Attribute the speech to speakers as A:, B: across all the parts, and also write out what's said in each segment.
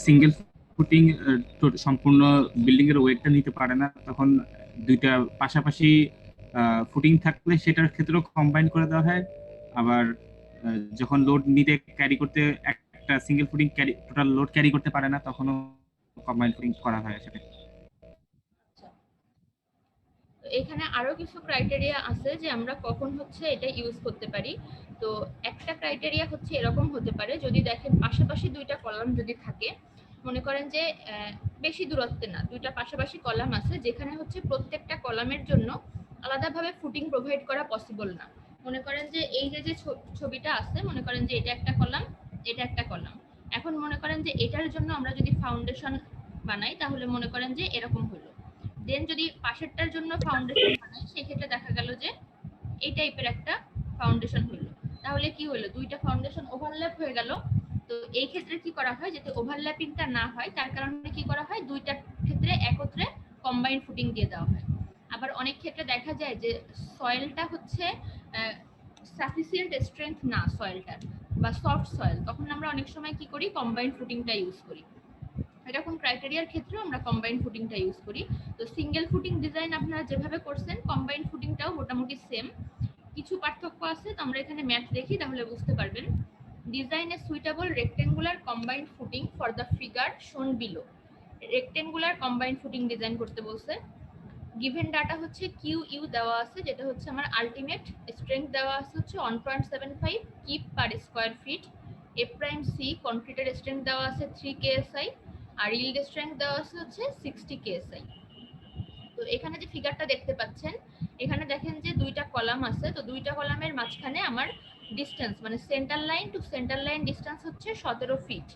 A: Single footing সম্পূর্ণ building এর ওয়েটটা নিতে পারে না, তখন দুইটা পাশাপাশি ফুটিং থাকলে সেটার ক্ষেত্রেও কম্বাইন করে দেওয়া হয়। আবার যখন লোড নিতে ক্যারি করতে একটা single footing carry total load carry করতে পারে না, তখনও কম্বাইন ফুটিং করা হয় আসলে।
B: এখানে আরো কিছু ক্রাইটেরিয়া আছে যে আমরা কখন হচ্ছে এটা ইউজ করতে পারি। তো একটা ক্রাইটেরিয়া হচ্ছে এরকম হতে পারে, যদি দেখেন পাশাপাশি দুইটা কলাম যদি থাকে, মনে করেন যে বেশি দূরত্বে না, দুইটা পাশাপাশি কলাম আছে যেখানে হচ্ছে প্রত্যেকটা কলামের জন্য আলাদাভাবে ফুটিং প্রোভাইড করা পসিবল না। মনে করেন যে এই যে ছবিটা আছে, মনে করেন যে এটা একটা কলাম, এটা একটা কলাম। এখন মনে করেন যে এটার জন্য আমরা যদি ফাউন্ডেশন বানাই তাহলে মনে করেন যে এরকম হলো। দেন যদি পাশেরটার জন্য ফাউন্ডেশন বানাই সেক্ষেত্রে দেখা গেল যে এই টাইপের একটা ফাউন্ডেশন হলো। তাহলে কি হলো, দুইটা ফাউন্ডেশন ওভারল্যাপ হয়ে গেল। তো এই ক্ষেত্রে কি করা হয়, যাতে ওভারল্যাপিংটা না হয় তার কারণে কি করা হয়, দুইটা ক্ষেত্রে একত্রে কম্বাইন্ড ফুটিং দিয়ে দেওয়া হয়। আবার অনেক ক্ষেত্রে দেখা যায় যে সয়েলটা হচ্ছে সাফিসিয়েন্ট স্ট্রেংথ না সয়েলটার, বা সফট সয়েল, তখন আমরা অনেক সময় কি করি, কম্বাইন্ড ফুটিংটা ইউজ করি। এরকম ক্রাইটেরিয়ার ক্ষেত্রে আমরা কম্বাইন্ড ফুটিংটা ইউজ করি। তো সিঙ্গেল ফুটিং ডিজাইন আপনারা যেভাবে করছেন, কম্বাইন্ড ফুটিংটাও মোটামুটি সেম, কিছু পার্থক্য আছে। তো আমরা এখানে ম্যাথ দেখি তাহলে বুঝতে পারবেন। Design a suitable rectangular combined footing for the figure shown below. Rectangular combined footing design করতে বলছে। গিভেন ডাটা হচ্ছে কিউ ইউ দেওয়া আছে, যেটা হচ্ছে আমার আলটিমেট স্ট্রেংথ দেওয়া আছে হচ্ছে 1.75 কিপ পার স্কোয়ার ফিট। এ প্রাইম সি কনক্রিটের স্ট্রেংথ দেওয়া আছে 3 কেএসআই, আর ইল্ড স্ট্রেংথ দেওয়া আছে হচ্ছে 60 কেএসআই। তো এখানে যে ফিগারটা দেখতে পাচ্ছেন, এখানে দেখেন যে দুইটা কলাম আছে, তো দুইটা কলামের মাঝখানে আমার ডিস্টেন্স মানে centre line to centre line distance হচ্ছে 17 ফিট।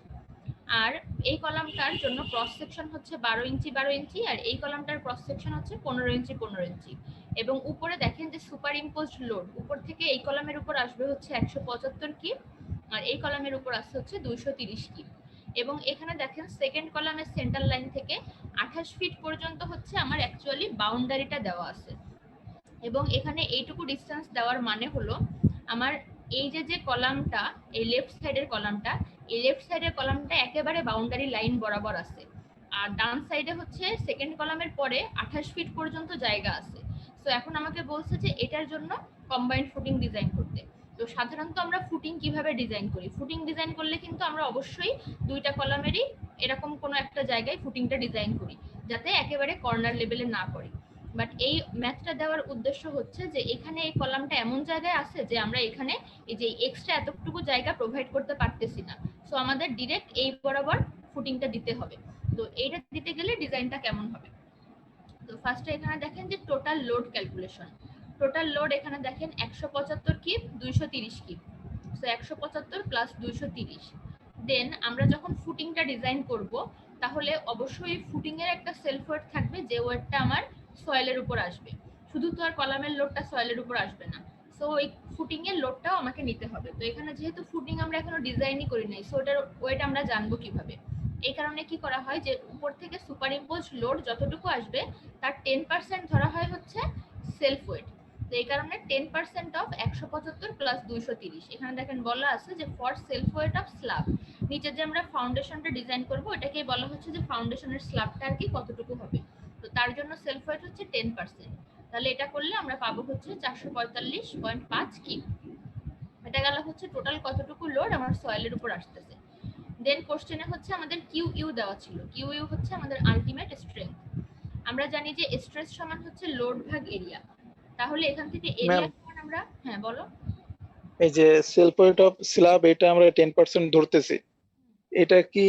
B: আর এই কলামটার জন্য ক্রস সেকশন হচ্ছে 12 ইঞ্চি 12 ইঞ্চি, আর এই কলামটার ক্রস সেকশন হচ্ছে 15 ইঞ্চি 15 ইঞ্চি। এবং উপরে দেখেন যে সুপার ইম্পোজড লোড উপর থেকে এই কলামের উপর আসবে হচ্ছে 175 কিপ, আর এই কলামের উপর আসছে হচ্ছে 230 কিপ। এবং এখানে দেখেন সেকেন্ড কলামের সেন্টার লাইন থেকে 28 ফিট পর্যন্ত হচ্ছে আমার অ্যাকচুয়ালি বাউন্ডারিটা দেওয়া আছে। এবং এখানে এইটুকু ডিস্টেন্স দেওয়ার মানে হলো আমার এই যে কলামটা, এই লেফট সাইডের কলামটা, এই লেফট সাইডের কলামটা একেবারে বাউন্ডারি লাইন বরাবর আছে। আর ডান সাইডে হচ্ছে সেকেন্ড কলামের পরে 28 ফিট পর্যন্ত জায়গা আছে। তো এখন আমাকে বলছে যে এটার জন্য কম্বাইন্ড ফুটিং ডিজাইন করতে। তো সাধারণত আমরা ফুটিং কিভাবে ডিজাইন করি, ফুটিং ডিজাইন করলে কিন্তু আমরা অবশ্যই দুইটা কলামেরই এরকম কোনো একটা জায়গায় ফুটিংটা ডিজাইন করি, যাতে একেবারে কর্নার লেভেলে না পড়ে। বাট এই ম্যাথটা দেওয়ার উদ্দেশ্য হচ্ছে যে এখানে এই কলামটা এমন জায়গায় আছে যে আমরা এখানে এই যে এক্সট্রা এতটুকু জায়গা প্রোভাইড করতে পারতেছি না। সো আমাদের ডিরেক্ট এই বরাবর ফুটিংটা দিতে হবে। তো এইটা দিতে গেলে ডিজাইনটা কেমন হবে। তো ফার্স্টে এখানে দেখেন যে total load calculation. Total load এখানে দেখেন 175 কিপ 230 কিপ। So 175 plus 230। দেন আমরা যখন ফুটিংটা ডিজাইন করব, তাহলে অবশ্যই ফুটিং এর একটা সেলফ ওয়েট থাকবে, যে ওয়েটটা আমার সয়েলের উপর আসবে। শুধু তো আর কলামের লোডটা সয়েলের উপর আসবে না। সো ওই ফুটিং এর লোডটাও আমাকে নিতে হবে। তো এখানে যেহেতু ফুটিং আমরা এখনো ডিজাইনই করি নাই, সো ওটার ওয়েট আমরা জানবো কিভাবে। এই কারণে কি করা হয় যে উপর থেকে সুপার ইম্পোজ লোড যতটুকু আসবে তার 10% ধরা হয় হচ্ছে সেলফ ওয়েট। তো এই কারণে 10% অফ 175 প্লাস 230। এখানে দেখেন বলা আছে যে for self weight of slab, নিচে যে আমরা ফাউন্ডেশনটা ডিজাইন করব এটাকেই বলা হচ্ছে যে ফাউন্ডেশনের স্ল্যাবটা আর কি কতটুকু হবে। তো তার জন্য সেলফ ওয়েট হচ্ছে 10%। তাহলে এটা করলে আমরা পাবো হচ্ছে 445.5 কিপ। এটা গেল হচ্ছে টোটাল কতটুকু লোড আমার সয়েলের উপর আসতেছে। দেন কোশ্চেনে হচ্ছে আমাদের কিউ ইউ দেওয়া ছিল, কিউ ইউ হচ্ছে আমাদের আলটিমেট স্ট্রেংথ। আমরা জানি যে স্ট্রেস সমান হচ্ছে লোড ভাগ এরিয়া। তাহলে এখান থেকে
C: ম্যাম,
B: এরিয়া সমান আমরা, হ্যাঁ বলো।
C: এই যে সেলফ ওয়েট অফ স্ল্যাব এটা আমরা 10% ধরতেছি, এটা কি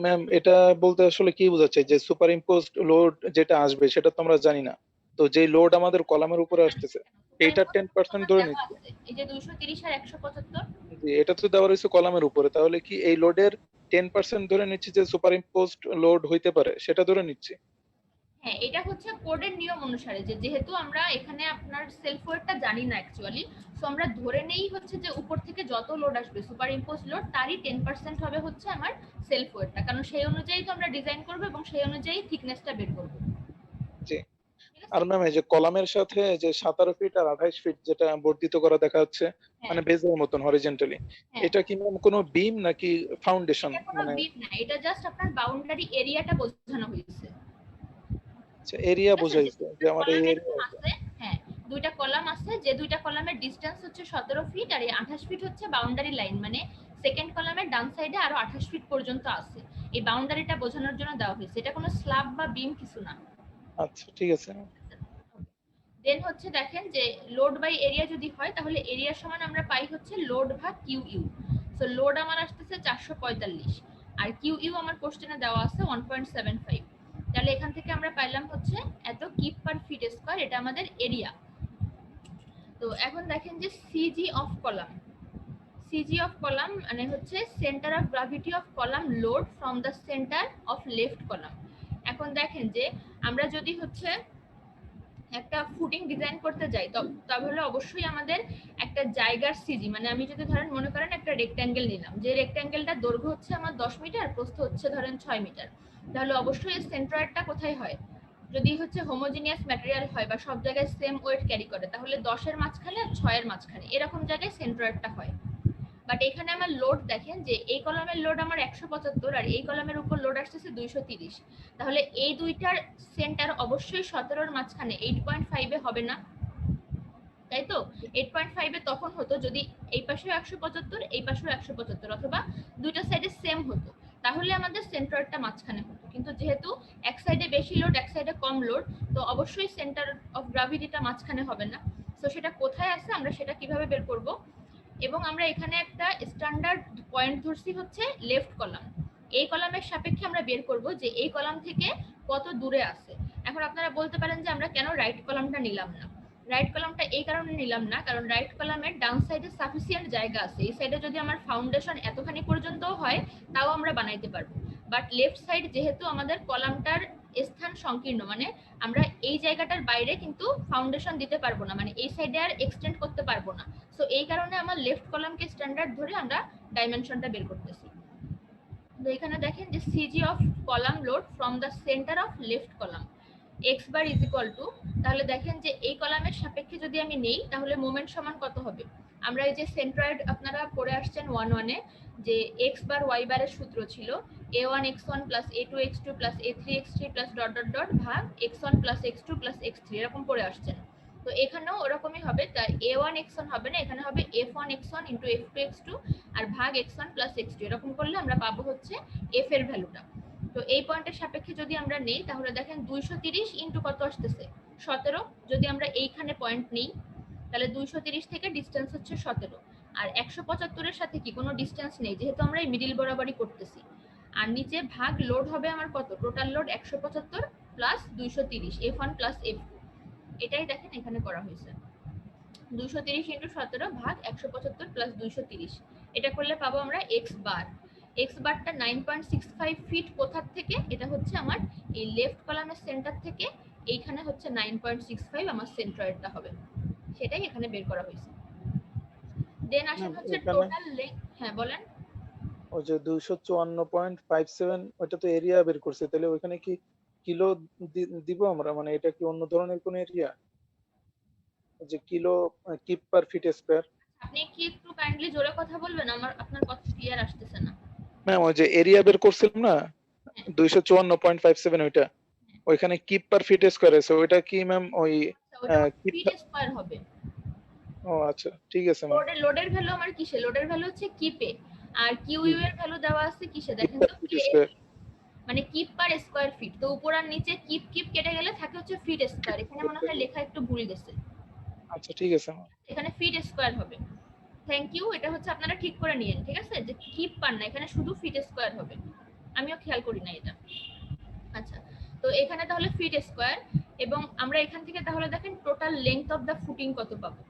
C: ম্যাম এটা বলতে আসলে কি বোঝাচ্ছে যে সুপার ইম্পোজড লোড যেটা আসবে সেটা তো আমরা জানি না, তো যে লোড আমাদের কলামের উপরে আসতেছে
B: সুপার
C: এইটা
B: ইম্পোজ
C: 10%
B: সমান
C: ধরে
B: দেওয়া
C: নিচ্ছি।
B: আছে এই যে 230 আর 175।
C: জি, এটা তো দেওয়া রয়েছে কলামের উপরে, তাহলে কি এই লোডের 10% ধরে নিচ্ছি যে সুপার ইম্পোজড লোড হইতে পারে সেটা ধরে নিচ্ছি।
B: হ্যাঁ, এটা হচ্ছে কোডের নিয়ম অনুসারে, যে যেহেতু আমরা এখানে আপনার সেলফ ওয়েটটা জানি না অ্যাকচুয়ালি, সো আমরা ধরে নেই হচ্ছে যে উপর থেকে যত লোড আসবে সুপার ইম্পোজ লোড তারই 10% হবে হচ্ছে আমার সেলফ ওয়েটটা, কারণ সেই অনুযায়ী তো আমরা ডিজাইন করবো এবং সেই অনুযায়ী থিকনেসটা বের করবো।
C: জি।
B: ঠিক
C: আর ম্যাম এই যে কলামের সাথে যে 17 ফিট আর 28 ফিট যেটা বর্ধিত করা দেখা যাচ্ছে
B: হ্যাঁ
C: মানে বেজের মতন হরিজন্টালি,
B: হ্যাঁ,
C: এটা কি ম্যাম কোনো বিম নাকি ফাউন্ডেশন?
B: এটা কোনো
C: মানে
B: বিট না, এটা জাস্ট আপনার বাউন্ডারি এরিয়াটা বোঝানো হয়েছে।
C: এরিয়া
B: ঠিক আছে,
C: বোঝাইছে যে আমার এই
B: কলাম
C: এরিয়া।
B: আছে, হ্যাঁ দুইটা কলাম আছে, যে দুইটা কলামের ডিসটেন্স হচ্ছে 17 ফিট আর এই 28 ফিট হচ্ছে বাউন্ডারি লাইন, মানে সেকেন্ড কলামের ডান সাইডে আরো 28 ফিট পর্যন্ত আছে, এই বাউন্ডারিটা বোঝানোর জন্য দেওয়া হয়েছে, এটা কোনো স্ল্যাব বা বিম কিছু না।
C: আচ্ছা ঠিক আছে।
B: দেন হচ্ছে দেখেন যে লোড বাই এরিয়া যদি হয় তাহলে এরিয়ার সমান আমরা পাই হচ্ছে লোড ভাগ কিউ ইউ। সো লোড আমার আসতেছে 445 আর কিউ ইউ আমার কোশ্চেনে দেওয়া আছে 1.75, তাহলে এখান থেকে আমরা পাইলাম হচ্ছে এত কিপ পার ফিট স্কয়ার, এটা আমাদের এরিয়া। তো এখন দেখেন যে CG of column, CG of column মানে হচ্ছে centre of gravity of column load from the centre of left column. এখন দেখেন যে আমরা যদি হচ্ছে একটা ফুটিং ডিজাইন করতে যাই তাহলে অবশ্যই আমাদের একটা জায়গার সিজি, মানে আমি যদি ধরেন মনে করেন একটা রেক্ট্যাঙ্গেল নিলাম, যে রেক্ট্যাঙ্গেলটার দৈর্ঘ্য হচ্ছে আমার 10 মিটার, প্রস্থ হচ্ছে ধরেন 6 মিটার, তাহলে অবশ্যই এর সেন্ট্রয়েডটা কোথায় হয়, যদি হচ্ছে হোমোজিনিয়াস ম্যাটেরিয়াল হয় বা সব জায়গায় সেম ওয়েট ক্যারি করে তাহলে 10 এর মাঝখানে আর 6 এর মাঝখানে এরকম জায়গায় সেন্ট্রয়েডটা হয়। বাট এখানে আমার লোড দেখেন যে এই কলামের লোড আমার 175 আর এই কলামের উপর লোড আসতেছে 230, তাহলে এই দুইটার সেন্টার অবশ্যই 17 এর মাঝখানে 8.5 এ হবে না, তাই তো? 8.5 এ তখন হতো যদি এই পাশেও 175 এই পাশেও 175 অথবা দুইটা সাইডে সেম হতো, তাহলে আমাদের সেন্টারটা মাঝখানে হতো, কিন্তু যেহেতু এক সাইডে বেশি লোড এক সাইডে কম লোড, তো অবশ্যই সেন্টার অফ গ্র্যাভিটিটা মাঝখানে হবে না। তো সেটা কোথায় আছে আমরা সেটা কিভাবে বের করব, এবং আমরা এখানে একটা স্ট্যান্ডার্ড পয়েন্ট ধরছি হচ্ছে লেফট কলাম, এই কলামের সাপেক্ষে আমরা বের করব যে এই কলাম থেকে কত দূরে আছে। এখন আপনারা বলতে পারেন যে আমরা কেন রাইট কলামটা নিলাম না, রাইট কলামটা এই কারণে নিলাম না কারণ রাইট কলামের ডাউন সাইডে সাফিসিয়েন্ট জায়গা আছে, এই সাইডে যদি আমার ফাউন্ডেশন এতখানি পর্যন্ত হয় তাও আমরা বানাইতে পারবো, বাট লেফট সাইড যেহেতু আমাদের কলামটার স্থান সংকীর্ণ, মানে আমরা এই জায়গাটার বাইরে কিন্তু ফাউন্ডেশন দিতে পারবো না, মানে এই সাইডে আর এক্সটেন্ড করতে পারবো না, সো এই কারণে আমার লেফট কলামকে স্ট্যান্ডার্ড ধরে আমরা ডাইমেনশনটা বের করতেছি। তো এখানে দেখেন যে CG of column load from the centre of left column x bar is equal to, তাহলে দেখেন যে এই কলামের সাপেক্ষে যদি আমি নেই তাহলে মোমেন্ট সমান কত হবে, আমরা এই যে সেন্ট্রয়েড আপনারা পড়ে আসছেন 1-1 এ যে এক্স বার ওয়াই বারের সূত্র ছিল a1 x1 plus a2 x2 plus a3 x3 plus dot dot dot ভাগ x1 plus x2 plus x3 এরকম পড়ে আসছেন। তো এখানেও ওরকমই হবে, তাই a1 x1 হবে না, এখানে হবে f1 x1 into f2 x2 আর ভাগ x1 প্লাস x2, এরকম করলে আমরা পাবো হচ্ছে f এর ভ্যালুটা। তো এই পয়েন্টের সাপেক্ষে যদি আমরা নেই তাহলে দেখেন 230 ইন্টু কত আসতেছে 17, যদি আমরা এইখানে পয়েন্ট নেই তাহলে 230 থেকে ডিস্টেন্স হচ্ছে 17, আর 175 এর সাথে কি কোনো ডিস্টেন্স নেই যেহেতু আমরা এই মিডিল বরাবরই করতেছি, আর নিচে ভাগ লোড হবে আমার কত, total load 175 plus 230 f1 plus f2, এটাই দেখেন এখানে করা হয়েছে 230 ইন্টু 17 ভাগ 175 প্লাস 230, এটা করলে পাবো আমরা এক্স বার, এক্স বারটা 9.65 ফিট কোথার থেকে, এটা হচ্ছে আমার এই লেফট কলামের সেন্টার থেকে এইখানে হচ্ছে 9.65 আমার সেন্ট্রয়েডটা হবে, সেটাই এখানে বের করা হয়েছে। দেন আসেন হচ্ছে টোটাল লেন্থ, হ্যাঁ বলেন।
C: ওই যে 254.57 ওইটা তো এরিয়া বের করছে, তাহলে ওইখানে কি কিলো দিব আমরা, মানে এটা কি অন্য ধরনের কোন এরিয়া যে কিলো কিপ পার ফিট স্কয়ার?
B: আপনি কি একটু কাইন্ডলি জোরে কথা বলবেন, আমার আপনার কথা ক্লিয়ার আসতেছে না।
C: ম্যাম ওই যে এরিয়া বের করছিলাম না 254.57 ওইটা, ওইখানে কিপ পার ফিট স্কয়ার আছে, ওইটা কি ম্যাম ওই
B: ওটা
C: কিপ?
B: ফিট স্কয়ার হবে।
C: ও আচ্ছা ঠিক আছে ম্যাম।
B: লোডের ভ্যালু আমার কিসে, লোডের ভ্যালু হচ্ছে কিপে, আর কিউ ইউ এর ভ্যালু দেওয়া আছে কিসে দেখেন তো, মানে কিপ পার স্কয়ার ফিট, তো উপর আর নিচে কিপ কিপ কেটে গেলে থাকে হচ্ছে ফিট স্কয়ার, এখানে মনে হয় লেখা একটু ভুল গেছে,
C: আচ্ছা ঠিক আছে ম্যাম,
B: এখানে ফিট স্কয়ার হবে। থ্যাংক ইউ, এটা হচ্ছে আপনারা ঠিক করে নিয়েন, ঠিক আছে, যে কিপ পার না, এখানে শুধু ফিট স্কয়ার হবে, আমিও খেয়াল করি না এটা। আচ্ছা, তো এখানে তাহলে ফিট স্কয়ার, এবং আমরা এখান থেকে তাহলে দেখেন total length of the footing কত পাবো,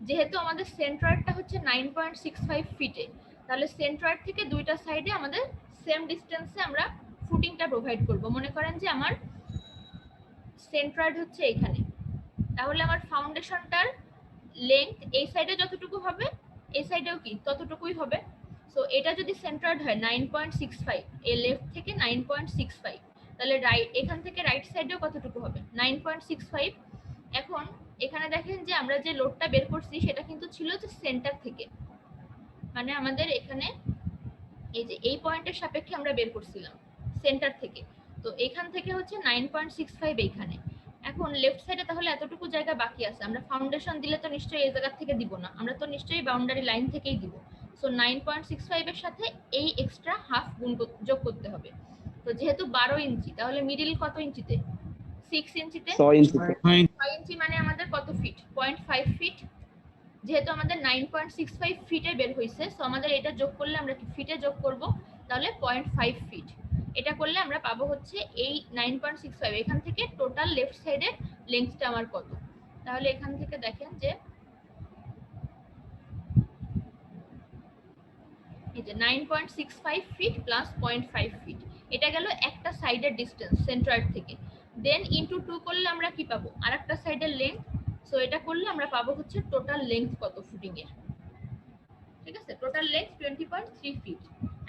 B: যেহেতু আমাদের সেন্ট্রয়েডটা হচ্ছে 9.65 ফিটে, তাহলে সেন্ট্রয়েড থেকে দুইটা সাইডে আমাদের সেম ডিসটেন্সে আমরা ফুটিংটা প্রোভাইড করব। মনে করেন যে আমার সেন্ট্রয়েড হচ্ছে এখানে, তাহলে আমার ফাউন্ডেশনটার লেংথ এই সাইডে যতটুকু হবে এই সাইডেও কি ততটুকুই হবে। সো এটা যদি সেন্ট্রয়েড হয় 9.65, এই লেফট থেকে 9.65, তাহলে এখান থেকে রাইট সাইডেও কতটুকু হবে 9.65। এখন এখানে দেখেন যে আমরা যে লোডটা বের করছি সেটা কিন্তু ছিল যে সেন্টার থেকে, মানে আমাদের এখানে এই যে এই পয়েন্টের সাপেক্ষে আমরা বের করছিলাম সেন্টার থেকে। তো এখান থেকে হচ্ছে 9.65 এইখানে। এখন লেফট সাইডে তাহলে এতটুকু জায়গা বাকি আছে, আমরা ফাউন্ডেশন দিলে তো নিশ্চয়ই এই জায়গা থেকে দিব না, আমরা তো নিশ্চয়ই বাউন্ডারি লাইন থেকেই দিব। সো 9.65 এর সাথে এই এক্সট্রা হাফ গুণ যোগ করতে হবে। তো যেহেতু 12 ইঞ্চি, তাহলে মিডিল কত ইঞ্চিতে? 6 ইঞ্চিতে।
D: 6 ইঞ্চিতে।
B: 6 ইঞ্চি মানে আমাদের কত ফিট? 0.5 ফিট। যেহেতু আমাদের 9.65 ফিটে বের হয়েছে, সো আমাদের এটা যোগ করলে আমরা কি ফিটে যোগ করব, তাহলে 0.5 ফিট। এটা করলে আমরা পাবো হচ্ছে এই 9.65। এখান থেকে টোটাল লেফট সাইডের লেন্থটা আমার কত, তাহলে এখান থেকে দেখেন যে এই যে 9.65 ফিট প্লাস 0.5 ফিট, এটা গেল একটা সাইডের ডিসটেন্স সেন্ট্রয়েড থেকে। দেন ইনটু 2 করলে আমরা কি পাবো? আরেকটা সাইডের লেন্থ। সো এটা করলে আমরা পাবো হচ্ছে টোটাল লেন্থ কত ফুটিং এর, ঠিক আছে? Total length 20.3 feet.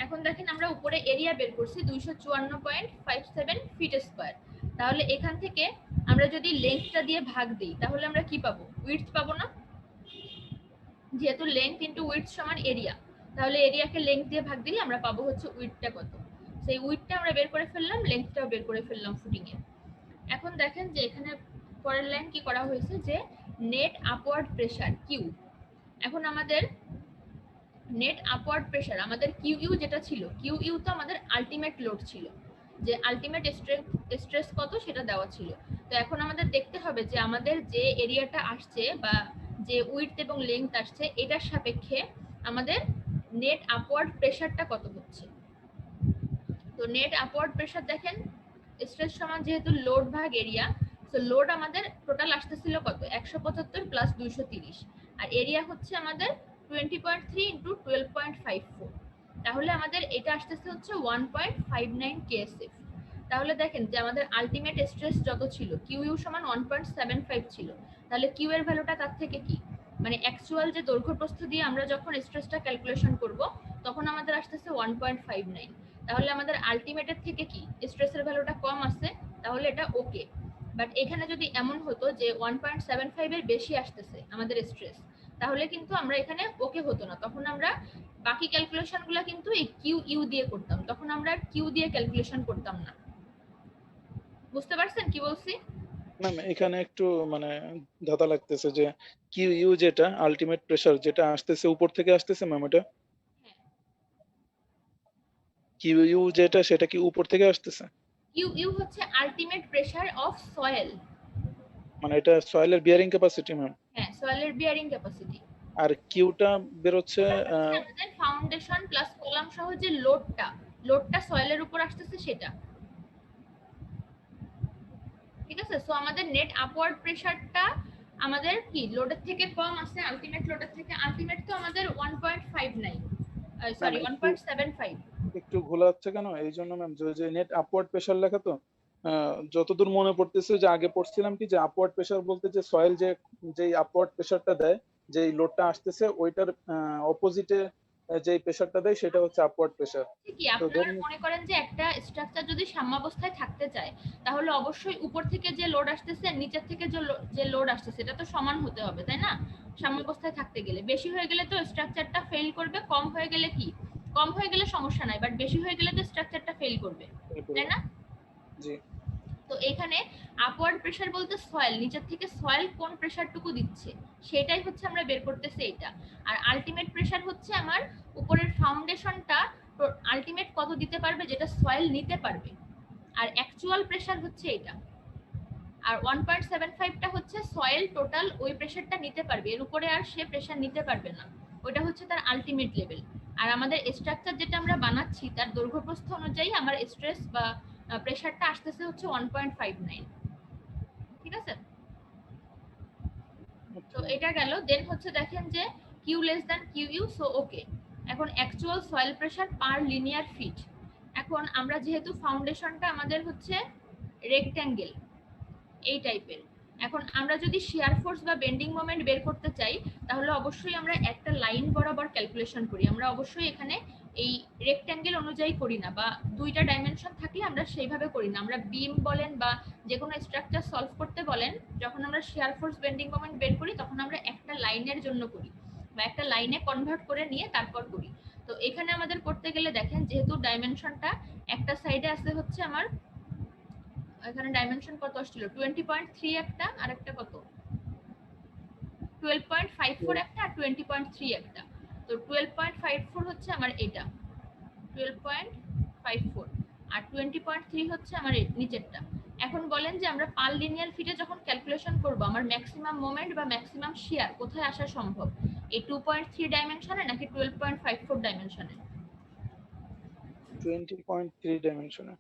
B: এখন দেখেন আমরা উপরে এরিয়া বের করছি 254.57 ফিট স্কয়ার। তাহলে এখান থেকে আমরা যদি লেন্থটা দিয়ে ভাগ দেই তাহলে আমরা কি পাবো? উইডথ পাবো না? যেহেতু লেন্থ ইনটু উইডথ সমান এরিয়া, তাহলে এরিয়াকে লেন্থ দিয়ে ভাগ দিলে আমরা পাবো হচ্ছে উইডথটা কত। সেই উইডথটা আমরা বের করে ফেললাম, লেন্থটাও বের করে ফেললাম ফুটিং এর। এখন দেখেন যে এখানে পরের লাইন কি করা হয়েছে যে নেট আপওয়ার্ড প্রেসার কিউ। এখন আমাদের নেট আপওয়ার্ড প্রেসার আমাদের কিউ ইউ যেটা ছিল, কিউ ইউ তো আমাদের আলটিমেট লোড ছিল, যে আলটিমেট স্ট্রেস কত সেটা দেওয়া ছিল। তো এখন আমাদের দেখতে হবে যে আমাদের যে এরিয়াটা আসছে বা যে উইডথ এবং লেন্থ আসছে এটার সাপেক্ষে আমাদের নেট আপওয়ার্ড প্রেসারটা কত হচ্ছে। তো নেট আপওয়ার্ড প্রেসার দেখেন স্ট্রেস সমান যেহেতু লোড ভাগ এরিয়া, সো লোড আমাদের টোটাল আসতেছিল কত? 175 প্লাস 230, আর এরিয়া হচ্ছে আমাদের 20.3 ইন্টু 12.54, তাহলে আমাদের এটা আসতেছে হচ্ছে 1.59 কেএসএফ। তাহলে দেখেন যে আমাদের আলটিমেট স্ট্রেস যত ছিল কিউ ইউ সমান 1.75 ছিল, তাহলে কিউ এর ভ্যালুটা তার থেকে কি, মানে অ্যাকচুয়াল যে দৈর্ঘ্য প্রস্থ দিয়ে আমরা যখন স্ট্রেসটা ক্যালকুলেশন করব তখন আমাদের আসতেছে 1.59। তাহলে আমাদের আলটিমেটের থেকে কি স্ট্রেসের ভ্যালুটা কম আছে, তাহলে এটা ওকে। বাট এখানে যদি এমন হতো যে 1.75 এর বেশি আসতেছে আমাদের স্ট্রেস, তাহলে কিন্তু আমরা এখানে ওকে হতো না, তখন আমরা বাকি ক্যালকুলেশনগুলো কিন্তু এই কিউ ইউ দিয়ে করতাম, তখন আমরা কিউ দিয়ে ক্যালকুলেশন করতাম না। বুঝতে পারছেন কি বলছি?
C: ম্যাম এখানে একটু মানে ধাঁধা লাগতেছে যে কিউ ইউ যেটা আলটিমেট প্রেসার যেটা আসতেছে উপর থেকে আসতেছে ম্যাম, এটা কিউ ইউ যেটা সেটা কি উপর থেকে আসতেছে?
B: কিউ ইউ হচ্ছে আলটিমেট প্রেসার অফ সয়েল,
C: মানে এটা সয়েলের বিয়ারিং ক্যাপাসিটি ম্যাম,
B: হ্যাঁ সয়েলের বিয়ারিং ক্যাপাসিটি।
C: আর কিউটা বেরোচ্ছে
B: আমাদের ফাউন্ডেশন প্লাস কলাম সহ যে লোডটা সয়েলের উপর আসতেছে সেটা, ঠিক আছে? সো আমাদের নেট আপওয়ার্ড প্রেসারটা আমাদের কি লোডের থেকে কম আছে আলটিমেট লোডের থেকে, আলটিমেট তো আমাদের 1.59 সরি 1.75।
C: একটু ঘোলাচ্ছে কেন এই জন্য ম্যাম, যে নেট আপওয়ার্ড প্রেসার লেখা তো যতদূর মনে পড়তেছে যে আগে পড়ছিলাম কি যে আপওয়ার্ড প্রেসার বলতে যে সয়েল যে আপওয়ার্ড প্রেসারটা দেয়, যে লোডটা আসতেছে ওইটার অপোজিটে যে প্রেসারটা দেয় সেটা হচ্ছে আপওয়ার্ড প্রেসার।
B: কি আপনারা মনে করেন যে একটা স্ট্রাকচার যদি সাম্যাবস্থায় থাকতে চায় তাহলে অবশ্যই উপর থেকে যে লোড আসতেছে নিচের থেকে যে লোড আসতেছে এটা তো সমান হতে হবে, তাই না? সাম্যাবস্থায় থাকতে গেলে বেশি হয়ে গেলে তো স্ট্রাকচারটা ফেল করবে, কম হয়ে গেলে কি, কম হয়ে গেলে সমস্যা নাই, বাট বেশি হয়ে গেলে তো স্ট্রাকচারটা ফেল করবে, তাই না?
C: জি।
B: তো এখানে আপওয়ার্ড প্রেসার বলতে সয়েল নিচের থেকে সয়েল কোন প্রেসারটুকু দিচ্ছে সেটাই হচ্ছে আমরা বের করতেছি এটা। আর আলটিমেট প্রেসার হচ্ছে আমার উপরের ফাউন্ডেশনটা আলটিমেট কত দিতে পারবে যেটা সয়েল নিতে পারবে, আর অ্যাকচুয়াল প্রেসার হচ্ছে এটা। আর 1.75টা হচ্ছে সয়েল টোটাল ওই প্রেসারটা নিতে পারবে, এর উপরে আর সে প্রেসার নিতে পারবে না, ওটা হচ্ছে তার আলটিমেট লেভেল। আর আমাদের স্ট্রাকচার যেটা আমরা বানাচ্ছি তার দৈর্ঘ্য প্রস্থ অনুযায়ী আমার স্ট্রেস বা প্রেসারটা আসতেছে হচ্ছে 1.59, ঠিক আছে? তো এটা গেল। দেন হচ্ছে দেখেন যে Q less than Q U, so okay. এখন actual soil pressure per linear feet. এখন আমরা যেহেতু ফাউন্ডেশনটা আমাদের হচ্ছে রেক্ট্যাঙ্গেল এই টাইপের, এখন আমরা যদি শিয়ার ফোর্স বা বেন্ডিং মোমেন্ট বের করতে চাই তাহলে অবশ্যই আমরা একটা লাইন বরাবর ক্যালকুলেশন করি, আমরা অবশ্যই এখানে এই রেক্ট্যাঙ্গেল অনুযায়ী করি না, বা দুইটা ডাইমেনশন থাকলে আমরা সেইভাবে করি না। আমরা বিম বলেন বা যে কোনো স্ট্রাকচার সলভ করতে বলেন, যখন আমরা শিয়ার ফোর্স বেন্ডিং মোমেন্ট বের করি তখন আমরা একটা লাইনের জন্য করি বা একটা লাইনে কনভার্ট করে নিয়ে তারপর করি। তো এখানে আমাদের করতে গেলে দেখেন, যেহেতু ডাইমেনশনটা একটা সাইডে আছে হচ্ছে আমার, এখানে ডাইমেনশন কত আসছিল 20.3 একটা, আর একটা কত 12.54 একটা, আর 20.3 একটা। তো 12.54 হচ্ছে আমার এটা 12.54, আর 20.3 হচ্ছে আমার নিচেরটা। এখন বলেন যে আমরা পার লিনিয়ার ফিটে যখন ক্যালকুলেশন করব, আমার ম্যাক্সিমাম মোমেন্ট বা ম্যাক্সিমাম শিয়ার কোথায় আসা সম্ভব, এই 2.3 ডাইমেনশনে নাকি 12.54 ডাইমেনশনে?
C: 20.3 ডাইমেনশনে।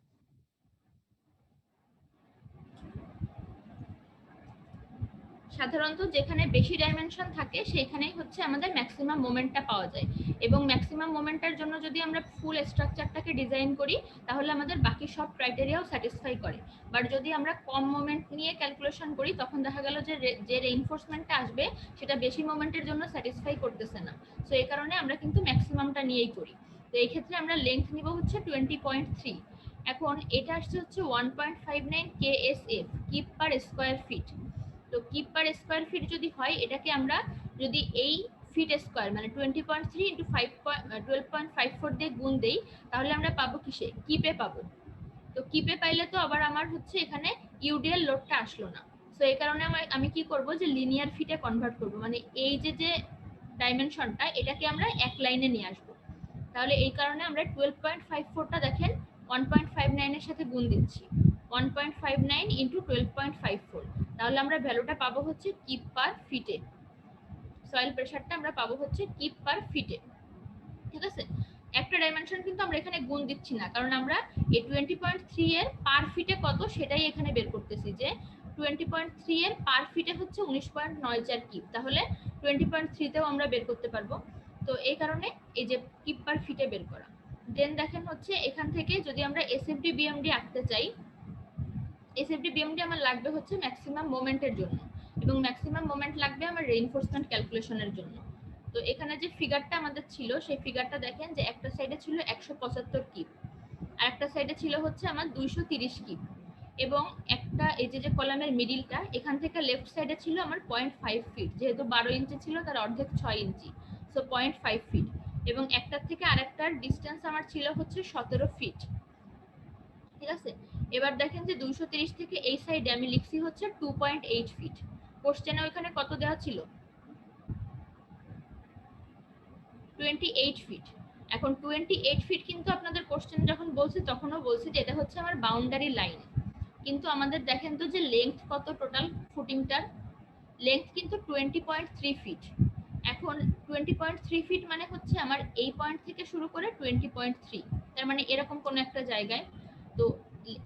B: সাধারণত যেখানে বেশি ডাইমেনশন থাকে সেখানেই হচ্ছে আমাদের ম্যাক্সিমাম মোমেন্টটা পাওয়া যায়, এবং ম্যাক্সিমাম মোমেন্টের জন্য যদি আমরা ফুল স্ট্রাকচারটাকে ডিজাইন করি তাহলে আমাদের বাকি সব ক্রাইটেরিয়াও স্যাটিসফাই করে। বাট যদি আমরা কম মোমেন্ট নিয়ে ক্যালকুলেশন করি তখন দেখা গেল যে যে রেইনফোর্সমেন্টটা আসবে সেটা বেশি মোমেন্টের জন্য স্যাটিসফাই করতেছে না। সো এই কারণে আমরা কিন্তু ম্যাক্সিমামটা নিয়েই করি। তো এই ক্ষেত্রে আমরা লেন্থ নিব হচ্ছে 20.3। এখন এটা আসছে হচ্ছে 1.59 KSF, keep per square feet. তো কিপ পার স্কোয়ার ফিট যদি হয়, এটাকে আমরা যদি এই ফিট স্কোয়ার মানে 20.3 ইন্টু 12.54 দিয়ে গুণ দেই তাহলে আমরা পাবো কিসে, কিপে পাবো। তো কিপে পাইলে তো আবার আমার হচ্ছে এখানে ইউডিএল লোডটা আসলো না। তো এই কারণে আমি কি করব যে লিনিয়ার ফিটে কনভার্ট করব, মানে এই যে ডাইমেনশনটা এটাকে আমরা এক লাইনে নিয়ে আসবো। তাহলে এই কারণে আমরা 12.54টা দেখেন 1.59 এর সাথে গুণ দিচ্ছি, 1.59 ইন্টু 12.54, তাহলে আমরা ভ্যালুটা পাবো হচ্ছে কিপ পার ফিটে। সয়েল প্রেসারটা আমরা পাবো হচ্ছে কিপ পার ফিটে, ঠিক আছে। একটা ডাইমেনশন কিন্তু আমরা এখানে গুণ দিচ্ছি না, কারণ আমরা এই 20.3 এর পার ফিটে কত সেটাই এখানে বের করতেছি, যে 20.3 এর পার ফিটে হচ্ছে 19.94 কিপ, তাহলে 20.3 তেও আমরা বের করতে পারবো। তো এই কারণে এই যে কিপ পার ফিটে বের করা। দেন দেখেন হচ্ছে এখান থেকে যদি আমরা এসএফডি বিএমডি আঁকতে চাই, এসএফডি বিএমডি আমার লাগবে হচ্ছে ম্যাক্সিমাম মোমেন্টের জন্য, এবং ম্যাক্সিমাম মোমেন্ট লাগবে আমার রেইনফোর্সমেন্ট ক্যালকুলেশনের জন্য। তো এখানে যে ফিগারটা আমাদের ছিল সেই ফিগারটা দেখেন যে একটা সাইডে ছিল 175 কিপ, আর একটা সাইডে ছিল হচ্ছে আমার 230 কিপ, এবং একটা এই যে কলামের মিডিলটা এখান থেকে লেফট সাইডে ছিল আমার 0.5 ফিট, যেহেতু 12 ইঞ্চি ছিল তার অর্ধেক 6 ইঞ্চি, সো 0.5 ফিট, এবং একটার থেকে আরেকটার ডিস্টেন্স আমার ছিল হচ্ছে 17 ফিট, ঠিক আছে। এবার দেখেন যে 230 থেকে এই সাইডে আমি লিখছি হচ্ছে 2.8 ফিট। কোশ্চেনে ওইখানে কত দেওয়া ছিল 28 ফিট। এখন 28 ফিট কিন্তু আপনাদের কোশ্চেন যখন বলছে তখনও বলছে যে এটা হচ্ছে আমার বাউন্ডারি লাইন, কিন্তু আমাদের দেখেন তো যে লেংথ কত, টোটাল ফুটিংটার লেংথ কিন্তু 20.3 ফিট। এখন 20.3 ফিট মানে হচ্ছে আমার এই পয়েন্ট থেকে শুরু করে 20.3, তার মানে এরকম কোন একটা জায়গায়। তো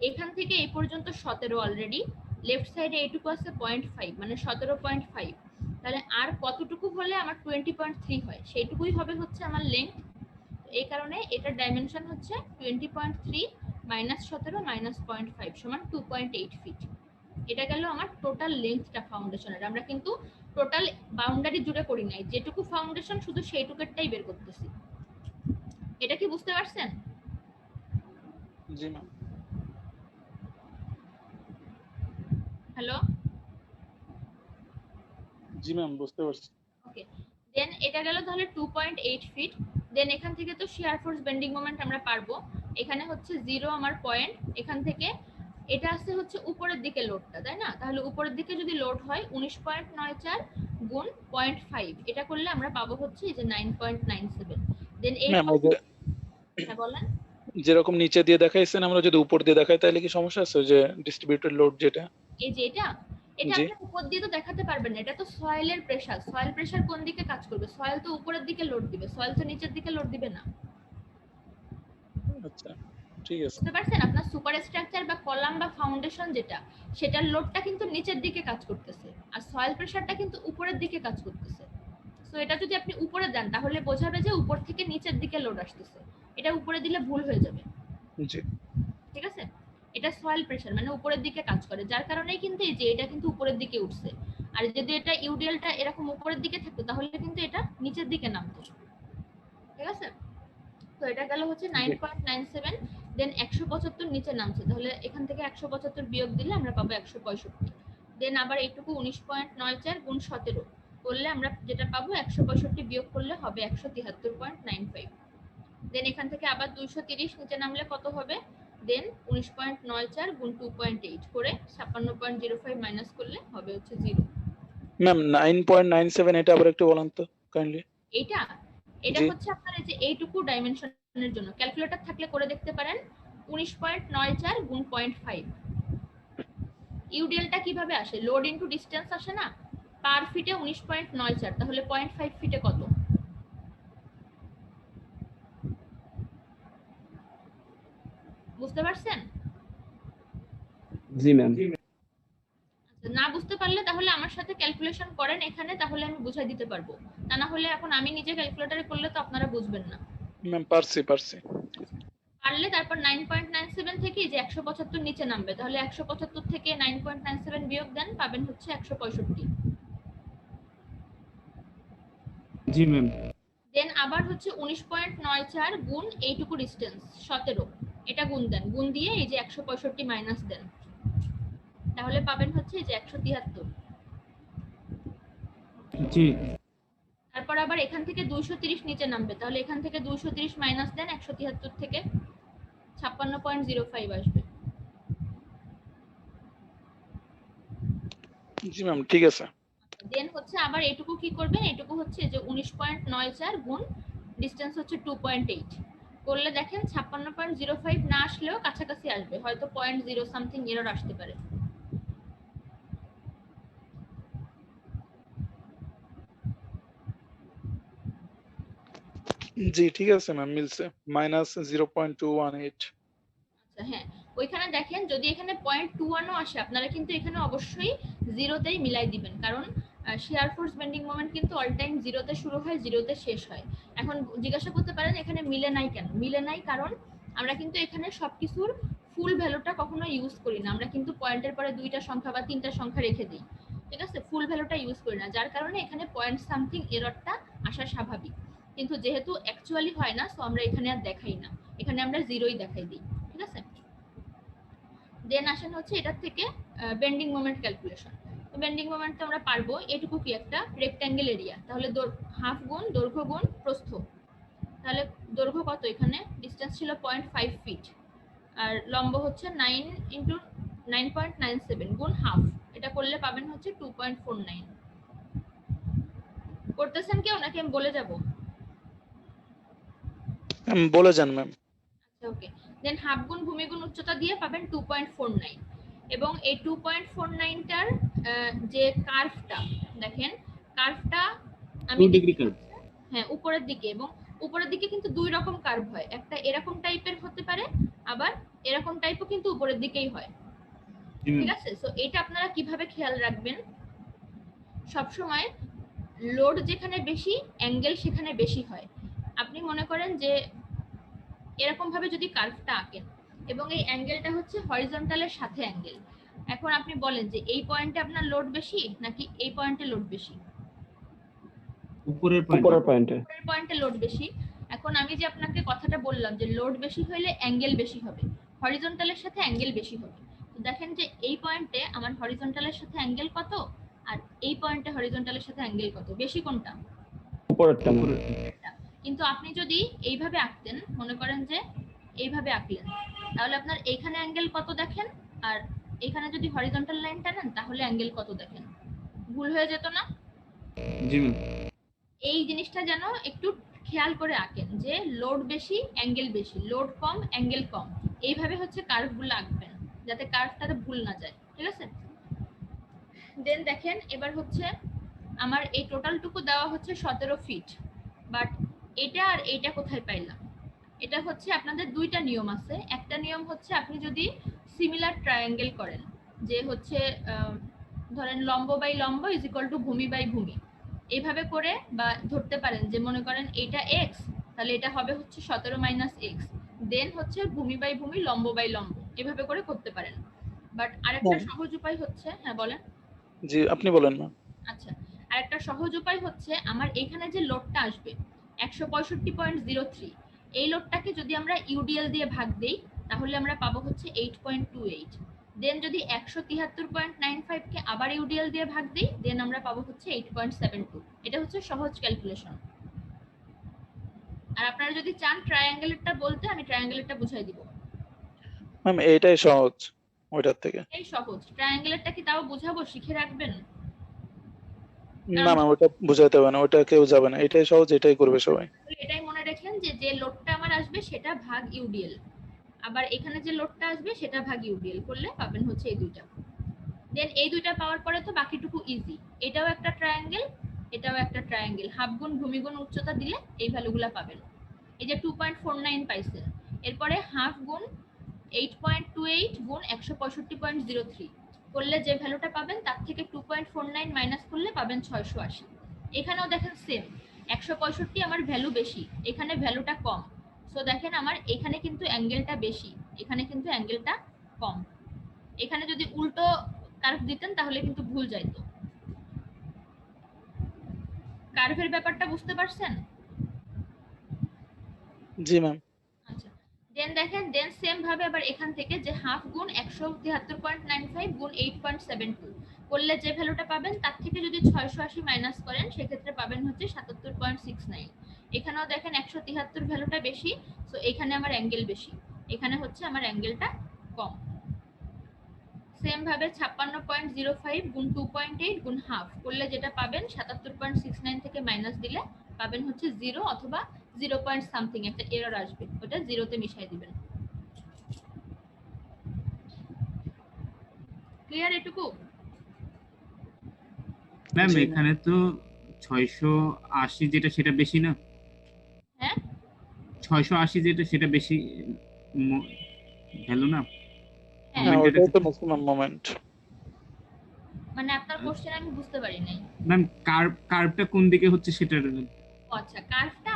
B: এখান থেকে এই পর্যন্ত 17 অলরেডি, লেফট সাইডে এইটুকু আছে 0.5 মানে 17.5, তাহলে আর কতটুকু হলে আমার 20.3 হয়, সেইটুকুই হবে হচ্ছে আমার লেংথ। এই কারণে এটার ডাইমেনশন হচ্ছে 20.3 মাইনাস 17 মাইনাস 0.5 সমান 2.8 ফিট। এটা গেল আমার টোটাল লেন্থটা ফাউন্ডেশনের। আমরা কিন্তু টোটাল বাউন্ডারি জুড়ে করি নাই, যেটুকু ফাউন্ডেশন শুধু সেইটুকুটাই বের করতেছি। এটা কি বুঝতে পারছেন?
C: জি ম্যাম।
B: হ্যালো,
C: জি ম্যাম, বুঝতে পারছি।
B: ওকে। দেন এটা গেল তাহলে 2.8 ফিট। দেন এখান থেকে তো শিয়ার ফোর্স বেন্ডিং মোমেন্ট আমরা পারবো, এখানে হচ্ছে 0 আমার পয়েন্ট, এখান থেকে এটা আসছে হচ্ছে উপরের দিকে লোডটা, তাই না? তাহলে উপরের দিকে যদি লোড হয় 19.94 গুণ 0.5, এটা করলে আমরা পাবো হচ্ছে এই যে 9.97। দেন এই
C: ম্যাম, ওই যে
B: হ্যাঁ বলেন।
C: যেরকম নিচে দিয়ে দেখাইছেন, আমরা যদি উপর দিয়ে দেখাই তাহলে কি সমস্যা আছে? যে ডিস্ট্রিবিউটেড লোড যেটা,
B: এই যে এটা এটা
C: জি
B: আপনি উপর দিয়ে তো দেখাতে পারবেন না, এটা তো সয়েলের প্রেসার। সয়েল প্রেসার কোন দিকে কাজ করবে? সয়েল তো উপরের দিকে লোড দিবে, সয়েল তো নিচের দিকে লোড দিবে না।
C: আচ্ছা, ঠিক আছে।
B: বুঝতে পারছেন? আপনার সুপার স্ট্রাকচার বা কলাম বা ফাউন্ডেশন যেটা, সেটার লোডটা কিন্তু নিচের দিকে কাজ করতেছে, আর সয়েল প্রেসারটা কিন্তু উপরের দিকে কাজ করতেছে। সো এটা যদি আপনি উপরে দেন তাহলে বোঝাবে যে উপর থেকে নিচের দিকে লোড আসতেছে, এটা উপরে দিলে ভুল হয়ে যাবে,
C: জি
B: ঠিক আছে। এটা সয়েল প্রেসার মানে উপরের দিকে কাজ করে, যার কারণেই কিন্তু এই যে এটা কিন্তু উপরের দিকে উঠছে। আর যদি এটা ইউডিএলটা এরকম উপরের দিকে থাকতো তাহলে কিন্তু এটা নিচের দিকে নামতো, ঠিক আছে। তো এটা গেল হচ্ছে 9.97, দেন 175 নিচে নামছে, তাহলে এখান থেকে 175 বিয়োগ দিলে আমরা পাবো 165। দেন আবার এইটুকু 19.94 গুণ 17 করলে আমরা যেটা পাবো 165 বিয়োগ করলে হবে 173.95। দেন এখান থেকে আবার 230 নিচে নামলে কত হবে, দেন 19.94 গুণ 2.8 করে 56.05 মাইনাস করলে হবে হচ্ছে 0।
C: ম্যাম 9.97 এটা আবার একটু বলেন তো কাইন্ডলি।
B: এটা এটা
C: জি
B: হচ্ছে আপনার এই যে এইটুকু ডাইমেনশনের জন্য ক্যালকুলেটর থাকলে করে দেখতে পারেন। 19.94 গুণ 0.5। ইউডিএলটা কিভাবে আসে, লোড ইনটু ডিসটেন্স আসে না, পার ফিটে 19.94, তাহলে 0.5 ফিটে কত? বুঝতে পারছেন?
D: জি ম্যাম।
B: আচ্ছা, না বুঝতে পারলে তাহলে আমার সাথে ক্যালকুলেশন করেন এখানে, তাহলে আমি বুঝাই দিতে পারবো। তা না হলে এখন আমি নিজে ক্যালকুলেটরে করলে তো আপনারা বুঝবেন না।
C: ম্যাম পারছি।
B: পারলে তারপর 9.97 থেকে যে 175 নিচে নামবে, তাহলে 175 থেকে 9.97 বিয়োগ দেন, পাবেন হচ্ছে 165।
A: জি ম্যাম।
B: দেন আবার হচ্ছে 19.94 গুণ এইটুকু ডিসটেন্স 17, এটা গুণ দেন, গুণ দিয়ে এই যে 165 মাইনাস দেন, তাহলে পাবেন হচ্ছে এই যে 173।
A: জি।
B: তারপর আবার এখান থেকে 230 নিচে নামবে, তাহলে এখান থেকে 230 মাইনাস দেন 173 থেকে, 56.05 আসবে।
C: জি ম্যাম ঠিক আছে।
B: দেন হচ্ছে আবার এটুকু কি করবেন, এটুকু হচ্ছে যে 19.94 গুণ ডিসটেন্স হচ্ছে 2.8 করলে দেখেন 56.05 না আসলেও কাছাকাছি আসবে, হয়তো 0.0 সামথিং এরর আসতে পারে।
C: জি ঠিক আছে ম্যাম, মিলছে -0.218।
B: আচ্ছা হ্যাঁ, ওইখানে দেখেন যদি এখানে 0.21ও আসে আপনারা কিন্তু এখানে অবশ্যই জিরোতেই মিলাই দিবেন, কারণ শেয়ার ফোর্স বেন্ডিং মোমেন্ট কিন্তু অল টাইম জিরোতে শুরু হয়, জিরোতে শেষ হয়। এখন জিজ্ঞাসা করতে পারেন এখানে মিলে নাই কেন, মিলে নাই কারণ আমরা কিন্তু এখানে সবকিছুর ফুল ভ্যালুটা কখনো ইউজ করি না, আমরা কিন্তু পয়েন্টের পরে 2টা সংখ্যা বা 3টা সংখ্যা রেখে দিই, ঠিক আছে, ফুল ভ্যালুটা ইউজ করি না, যার কারণে এখানে পয়েন্ট সামথিং এররটা আসা স্বাভাবিক। কিন্তু যেহেতু অ্যাকচুয়ালি হয় না, সো আমরা এখানে আর দেখাই না, এখানে আমরা জিরোই দেখাই দিই, ঠিক আছে। দেন আসেন হচ্ছে এটার থেকে বেন্ডিং মোমেন্ট ক্যালকুলেশন। তো বেন্ডিং মোমেন্ট তো আমরা পারবো, এটুকু কি একটা রেক্ট্যাঙ্গেল এরিয়া, তাহলে হাফ গুণ দৈর্ঘ্য গুণ প্রস্থ, তাহলে দৈর্ঘ্য কত, এখানে ডিসটেন্স ছিল 0.5 ফিট, আর লম্ব হচ্ছে 9 ইন্টু 9.97 গুণ হাফ, এটা করলে পাবেন হচ্ছে 2.49। করতেছেন কেউ নাকি আমি বলে যাব?
C: বলে যান ম্যাম।
B: আচ্ছা ওকে। দেন হাফ গুণ ভূমি গুণ উচ্চতা দিয়ে পাবেন 2.49, এবং এই 2.49টার যে কার্ভটা দেখেন, কার্ভটা আমি
A: 2 ডিগ্রি কার্ভ।
B: হ্যাঁ উপরের দিকে, এবং উপরের দিকে কিন্তু দুই রকম কার্ভ হয়, একটা এরকম টাইপের হতে পারে, আবার এরকম টাইপও কিন্তু উপরের দিকেই হয়,
A: জি ম্যাম।
B: ঠিক আছে। সো এটা আপনারা কিভাবে খেয়াল রাখবেন, সব সময় লোড যেখানে বেশি অ্যাঙ্গেল সেখানে বেশি হয়। আপনি মনে করেন যে এরকম ভাবে যদি কার্ভটা আঁকেন এবং এই অ্যাঙ্গেলটা হচ্ছে হরিজন্টালের সাথে অ্যাঙ্গেল, এখন আপনি বলেন যে এই পয়েন্টে আপনার লোড বেশি নাকি এই পয়েন্টে লোড বেশি?
A: উপরের
D: উপরের
A: পয়েন্টে।
D: পয়েন্টে।
B: উপরের পয়েন্টে লোড বেশি। এখন আমি যে আপনাকে কথাটা বললাম যে লোড বেশি হলে অ্যাঙ্গেল বেশি হবে, হরিজন্টালের সাথে অ্যাঙ্গেল বেশি হবে। তো দেখেন যে এই পয়েন্টে আমার হরিজন্টালের সাথে অ্যাঙ্গেল কত, আর এই পয়েন্টে হরিজন্টালের সাথে অ্যাঙ্গেল কত, বেশি কোনটা?
D: উপরেরটা ম্যাম।
B: উপরেরটা। কিন্তু আপনি যদি এইভাবে আঁকতেন, মনে করেন যে এইভাবে আঁকলেন, তাহলে আপনার এইখানে অ্যাঙ্গেল কত দেখেন, আর এখানে যদি হরিজন্টাল লাইন টানেন তাহলে অ্যাঙ্গেল কত দেখেন, ভুল হয়ে যেত না?
A: জি ম্যাম।
B: এই জিনিসটা যেন একটু খেয়াল করে আঁকেন যে লোড বেশি অ্যাঙ্গেল বেশি, লোড কম অ্যাঙ্গেল কম, এইভাবে হচ্ছে কার্ভগুলো আঁকবেন যাতে কার্ভটাতে ভুল না যায়, ঠিক আছে। দেন দেখেন এবার হচ্ছে আমার এই টোটালটুকু দেওয়া হচ্ছে 17 ফিট, বাট এটা আর এইটা কোথায় পাইলাম? এটা হচ্ছে আপনাদের দুইটা নিয়ম আছে। একটা নিয়ম হচ্ছে আপনি যদি সিমিলার ট্রায়াঙ্গেল করেন, যে হচ্ছে ধরেন লম্ব বাই লম্ব ইজ ইকুয়াল টু ভূমি বাই ভূমি, এইভাবে করে, বা ধরতে পারেন যে মনে করেন এটা এক্স, তাহলে এটা হবে হচ্ছে 17 মাইনাস এক্স, দেন হচ্ছে ভূমি বাই ভূমি লম্ব বাই লম্ব, এভাবে করে করতে পারেন। বাট আরেকটা সহজ উপায় হচ্ছে, হ্যাঁ বলেন।
C: জি আপনি বলেন না।
B: আচ্ছা, আরেকটা সহজ উপায় হচ্ছে আমার এখানে যে লোডটা আসবে 165.03, এই লোডটাকে যদি আমরা ইউডিএল দিয়ে ভাগ দেই তাহলে আমরা পাবো হচ্ছে 8.28। দেন যদি 173.95 কে আবার ইউডিএল দিয়ে ভাগ দেই দেন আমরা পাবো হচ্ছে 8.72। এটা হচ্ছে সহজ ক্যালকুলেশন। আর আপনারা যদি চান ট্রায়াঙ্গেলেরটা বলতে আমি ট্রায়াঙ্গেলেরটা বুঝাই দিব।
C: ম্যাম এইটাই সহজ ওইটার থেকে।
B: এই সহজ ট্রায়াঙ্গেলেরটা কি তাও বুঝাবো, শিখে রাখবেন?
C: না না ওটা বুঝাইতে হবে না, ওটা কেউ যাবে না, এটাই সহজ, এটাই করবে সবাই।
B: এটাই মনে রাখলেন যে যে লোডটা আমার আসবে সেটা ভাগ ইউডিএল, আবার এখানে যে লোডটা আসবে সেটা ভাগ ইউডিএল করলে পাবেন হচ্ছে এই দুইটা। দেন এই দুইটা পাওয়ার পরে তো বাকিটুকু ইজি। এটাও একটা ট্রায়াঙ্গেল, এটাও একটা ট্রায়াঙ্গেল, হাফ গুণ ভূমি গুণ উচ্চতা দিলে এই ভ্যালুগুলো পাবেন। এই যে 2.49 পাইছেন, এরপরে হাফ গুণ 8.28 গুণ 165.03 করলে যে ভ্যালুটা পাবেন তার থেকে 2.49 মাইনাস করলে পাবেন 680। এখানেও দেখেন সেম, 165 আমার ভ্যালু বেশি, এখানে ভ্যালুটা কম। সো দেখেন আমার এখানে কিন্তু অ্যাঙ্গেলটা বেশি, এখানে কিন্তু অ্যাঙ্গেলটা কম। এখানে যদি উল্টো কার্ভ দিতেন তাহলে কিন্তু ভুল যাইতো। কার্ভের ব্যাপারটা বুঝতে পারছেন?
C: জি ম্যাম।
B: আচ্ছা, দেন দেখেন দেন সেম ভাবে আবার এখান থেকে যে হাফ গুণ 173.95 গুণ 8.72 করলে যে ভ্যালুটা পাবেন তার থেকে যদি 680 মাইনাস করেন সেক্ষেত্রে পাবেন হচ্ছে 77.69। এখানেও দেখেন 173 ভ্যালুটা বেশি, সো এখানে আমার অ্যাঙ্গেল বেশি, এখানে হচ্ছে আমার অ্যাঙ্গেলটা কম। সেম ভাবে 56.05 গুণ 2.8 গুণ হাফ করলে যেটা পাবেন 77.69 থেকে মাইনাস দিলে পাবেন হচ্ছে 0 অথবা 0 পয়েন্ট সামথিং একটা এরর আসবে, ওটা জিরোতে মিশাই দিবেন। ক্লিয়ার এটুকু?
A: ম্যাম
C: জি,
A: এখানে তো 680 যেটা সেটা বেশি না?
B: হ্যাঁ
A: 680 যেটা সেটা বেশি ভ্যালু না?
B: হ্যাঁ
C: হ্যাঁ
A: মোমেন্টের
C: ওটাই তো ম্যাক্সিমাম মোমেন্ট।
B: মানে আপনার কোশ্চেন আমি বুঝতে পারি নাই।
A: ম্যাম কার্ভটা কোন দিকে হচ্ছে সেটার?
B: আচ্ছা, কার্ভটা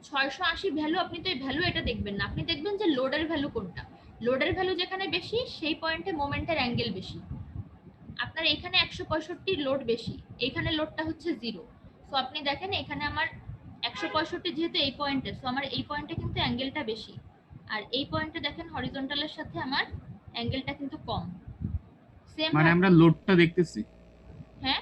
B: 680 ভ্যালু, আপনি তো এই ভ্যালু এটা দেখবেন না, আপনি দেখবেন যে লোডের ভ্যালু কোনটা। লোডের ভ্যালু যেখানে বেশি সেই পয়েন্টে মোমেন্টের অ্যাঙ্গেল বেশি। আপনার এখানে 165 লোড বেশি, এখানে লোডটা হচ্ছে 0। সো আপনি দেখেন এখানে আমার 165 যেহেতু এই পয়েন্টে, সো আমার এই পয়েন্টে কিন্তু অ্যাঙ্গেলটা বেশি, আর এই পয়েন্টে দেখেন হরিজন্টালের সাথে আমার অ্যাঙ্গেলটা কিন্তু কম। সেম
A: মানে আমরা লোডটা দেখতেছি,
B: হ্যাঁ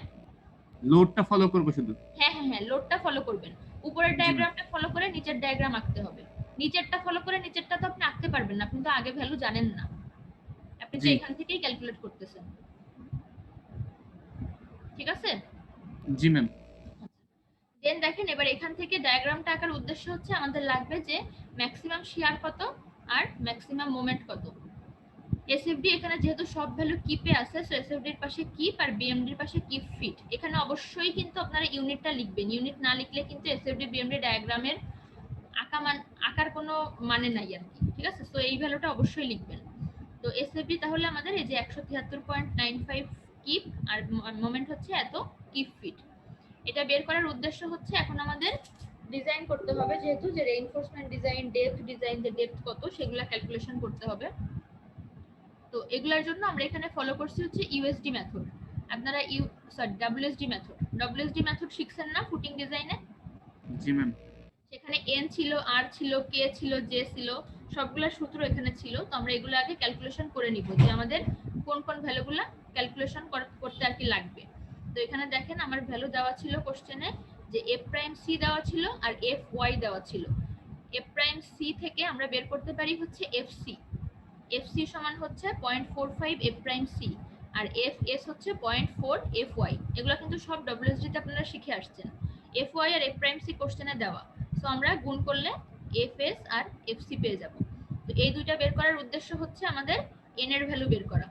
A: লোডটা ফলো করব শুধু?
B: হ্যাঁ হ্যাঁ হ্যাঁ লোডটা ফলো করবেন, উপরের
A: জি ম্যাম।
B: ডায়াগ্রামটা ফলো করে নিচের ডায়াগ্রাম আঁকতে হবে। নিচেরটা ফলো করে নিচেরটা তো আপনি আঁকতে পারবেন না, আপনি তো আগে ভ্যালু জানেন না, আপনি তো
A: জি।
B: এখান থেকেই ক্যালকুলেট করতেছেন। ঠিক আছে?
A: জি ম্যাম।
B: দেন দেখেন এবার এখান থেকে ডায়াগ্রামটা আঁকার উদ্দেশ্য হচ্ছে আমাদের লাগবে যে ম্যাক্সিমাম শিয়ার কত আর ম্যাক্সিমাম মোমেন্ট কত। এসএফডি এখানে যেহেতু সব ভ্যালু কিপে আছে, সো এসএফডি এর পাশে কিপ আর বিএমডি এর পাশে কিপ ফিট। এখানে অবশ্যই কিন্তু আপনারা ইউনিটটা লিখবেন, ইউনিট না লিখলে কিন্তু এসএফডি বিএমডি ডায়াগ্রামের আঁকার কোনো মানে নাই আর কি। ঠিক আছে, সো এই ভ্যালুটা অবশ্যই লিখবেন। তো এসএফডি তাহলে আমাদের এই যে 173.95 কিপ আর মোমেন্ট হচ্ছে এত কিপ ফিট। এটা বের করার উদ্দেশ্য হচ্ছে এখন আমাদের ডিজাইন করতে হবে, যেহেতু যে রেইনফোর্সমেন্ট ডিজাইন, ডেপথ ডিজাইন, যে ডেপথ কত সেগুলো ক্যালকুলেশন করতে হবে। তো এগুলোর জন্য আমরা এখানে ফলো করছি হচ্ছে ইউএসডি মেথড। আপনারা ডব্লিউএসডি মেথড, ডব্লিউএসডি মেথড শিখছেন না ফুটিং ডিজাইনে?
A: জি ম্যাম।
B: সেখানে এন ছিল, আর ছিল, কে ছিল, জে ছিল, সবগুলা সূত্র এখানে ছিল। তো আমরা এগুলো আগে ক্যালকুলেশন করে নিব যে আমাদের কোন কোন ভ্যালুগুলা ক্যালকুলেশন করতে আর কি লাগবে। তো এখানে দেখেন আমার ভ্যালু দেওয়া ছিল কোশ্চেনে যে এফ প্রাইম সি দেওয়া ছিল আর এফ ওয়াই দেওয়া ছিল। এফ প্রাইম সি থেকে আমরা বের করতে পারি হচ্ছে এফ সি। এফ সি সমান হচ্ছে 0.45 এফ প্রাইম সি, আর এফ এস হচ্ছে 0.4 এফ ওয়াই। এগুলো কিন্তু সব ডব্লিউএসডি তে আপনারা শিখে আসছেন। এফ ওয়াই আর এফ প্রাইম সি কোশ্চেনে দেওয়া, সো আমরা গুণ করলে এফ এস আর এফ সি পেয়ে যাব। তো এই দুইটা বের করার উদ্দেশ্য হচ্ছে আমাদের এন এর ভ্যালু বের করা,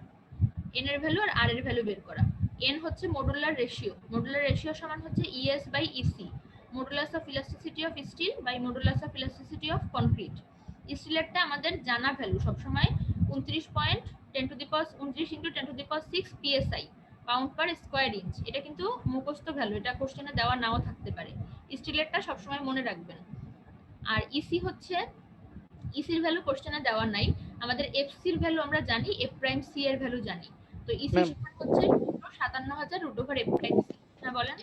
B: এন এর ভ্যালু আর আর এর ভ্যালু বের করা। এন হচ্ছে মডুলার রেশিও, মডুলার রেশিও সমান হচ্ছে ES by EC, modulus of elasticity of steel by modulus of elasticity of concrete. স্টিলেরটা আমাদের জানা ভ্যালু সবসময় 29.10⁻⁰ psi pound per square inch. এটা কিন্তু মুখস্থ ভ্যালু, এটা কোশ্চেনে দেওয়া নাও থাকতে পারে, স্টিলেরটা সবসময় মনে রাখবেন। আর ইসি হচ্ছে, ইসির ভ্যালু কোশ্চেনে দেওয়া নাই, আমাদের এফসির ভ্যালু আমরা জানি, এফ প্রাইম সি এর ভ্যালু জানি। তো ইসি সমান হচ্ছে 57,000 √ এফ প্রাইম সি। হ্যাঁ বলেন।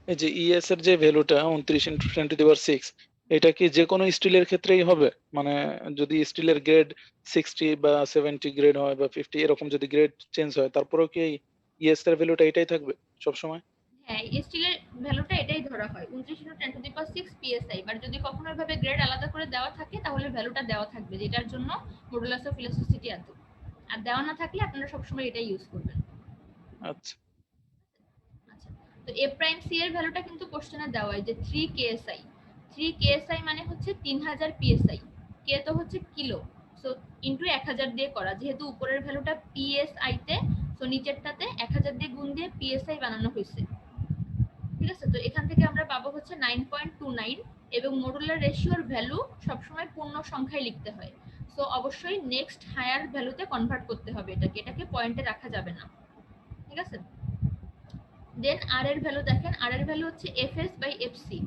C: এই যে ইএস এর যে ভ্যালুটা 29 × 10⁻⁶, এটা কি যে কোনো স্টিলের ক্ষেত্রেই হবে? মানে যদি স্টিলের গ্রেড 60 বা 70 গ্রেড হয় বা 50 এরকম যদি গ্রেড চেঞ্জ হয় তারপরেও কি ইএস এর ভ্যালুটা এটাই থাকবে সবসময়?
B: হ্যাঁ, স্টিলের ভ্যালুটা এটাই ধরা হয় 29 × 10⁻6 পিএসআই। বাট যদি কখনো এভাবে গ্রেড আলাদা করে দেওয়া থাকে তাহলে ভ্যালুটা দেওয়া থাকবে, যেটার জন্য মডুলাস অফ ইলাস্টিসিটি এত। আর দেওয়া না থাকলে আপনারা সবসময় এটাই ইউজ করবেন।
C: আচ্ছা।
B: আচ্ছা, তো এ প্রাইম সি এর ভ্যালুটা কিন্তু কোশ্চেনে দেওয়া হয় যে 3 কেএসআই। 3 কেএসআই মানে হচ্ছে 3000 পিএসআই। কে তো হচ্ছে কিলো, সো ইনটু 1000 দিয়ে করা, যেহেতু উপরের ভ্যালুটা পিএসআই তে, সো নিচেরটাতে 1000 দিয়ে গুণ দিয়ে পিএসআই বানানো হয়েছে। ঠিক আছে, তো এখান থেকে আমরা পাবো হচ্ছে 9.29, এবং মডুলার রেশিওর ভ্যালু সবসময় পূর্ণ সংখ্যায় লিখতে হয়। সো অবশ্যই নেক্সট হায়ার ভ্যালুতে কনভার্ট করতে হবে, এটাকে পয়েন্টে রাখা যাবে না। ঠিক আছে, দেন আর এর ভ্যালু দেখেন, আর এর ভ্যালু হচ্ছে এফএস বাই এফসি।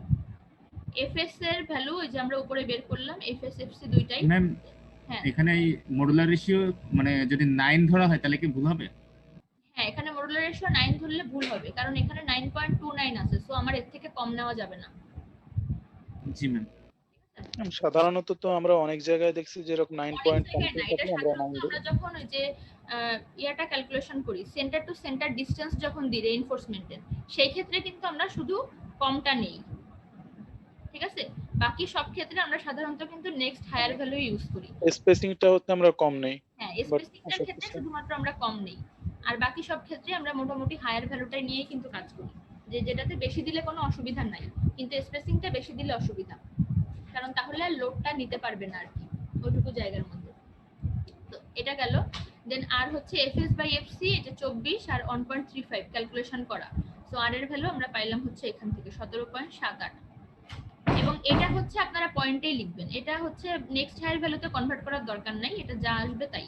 B: এফএস এর ভ্যালু ওই যে আমরা উপরে বের করলাম, এফএস এফসি দুইটাই।
A: ম্যাম
B: হ্যাঁ
A: এখানে এই মডুলার রেশিও মানে যদি 9 ধরা হয় তাহলে কি ভুল হবে?
B: হ্যাঁ, এখানে মডুলার রেশিও 9 ধরলে ভুল হবে, কারণ এখানে 9.29 আছে, সো আমার এর থেকে কম নেওয়া যাবে না।
A: জি ম্যাম।
C: সাধারণত তো আমরা অনেক জায়গায় দেখছি যে এরকম 9
B: অনেক
C: পয়েন্ট
B: জায়গায় না,
C: সামথিং
B: এটা
C: থাকলে আমরা 9
B: সাধারণত
C: দিই।
B: আমরা যখন ওই যে ইয়াটা ক্যালকুলেশন করি, সেন্টার টু সেন্টার ডিসটেন্স যখন দিই রেইনফোর্সমেন্টের, সেই ক্ষেত্রে কিন্তু আমরা শুধু কমটা নেই। ঠিক আছে, বাকি সব ক্ষেত্রে আমরা সাধারণত কিন্তু নেক্সট হায়ার ভ্যালু ইউজ করি।
C: স্পেসিংটা হচ্ছে আমরা কম নেই।
B: হ্যাঁ,
C: বাট
B: স্পেসিফিকের ক্ষেত্রে শুধুমাত্র আমরা কম নেই, আর বাকি সব ক্ষেত্রে আমরা মোটামুটি হায়ার ভ্যালুটাই নিয়েই কিন্তু কাজ করি, যেটাতে বেশি দিলে কোনো অসুবিধা নাই, কিন্তু স্পেসিংটা বেশি দিলে অসুবিধা, কারণ তাহলে আর লোডটা নিতে পারবে না আর কি ওইটুকু জায়গার মধ্যে। তো এটা গেল। দেন আর হচ্ছে এফএস বাই এফসি, এটা 24 আর 1.35 ক্যালকুলেশন করা। সো আর এর ভ্যালু আমরা পাইলাম হচ্ছে এখান থেকে 17.78, এবং এটা হচ্ছে আপনারা পয়েন্টেই লিখবেন, এটা হচ্ছে নেক্সট হায়ার ভ্যালুতে কনভার্ট করার দরকার নাই, এটা যা আসবে তাই।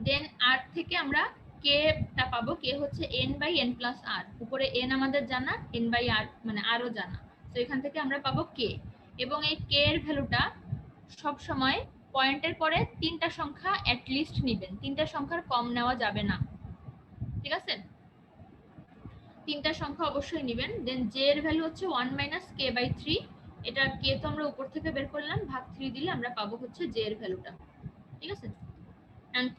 B: দেন আর থেকে আমরা কে টা পাবো, কে হচ্ছে n বাই n প্লাস আর, উপরে n আমাদের জানা, n বাই r মানে আরও জানা, তো এখান থেকে আমরা পাবো কে, এবং এই কে এর ভ্যালুটা সব সময় পয়েন্টের পরে তিনটা সংখ্যা অ্যাট লিস্ট নেবেন, তিনটা সংখ্যার কম নেওয়া যাবে না। ঠিক আছে, তিনটা সংখ্যা অবশ্যই নেবেন। দেন জে এর ভ্যালু হচ্ছে 1 মাইনাস কে বাই 3, এটা কে তো আমরা উপর থেকে বের করলাম, ভাগ 3 দিলে আমরা পাবো হচ্ছে জে এর ভ্যালুটা। ঠিক আছে,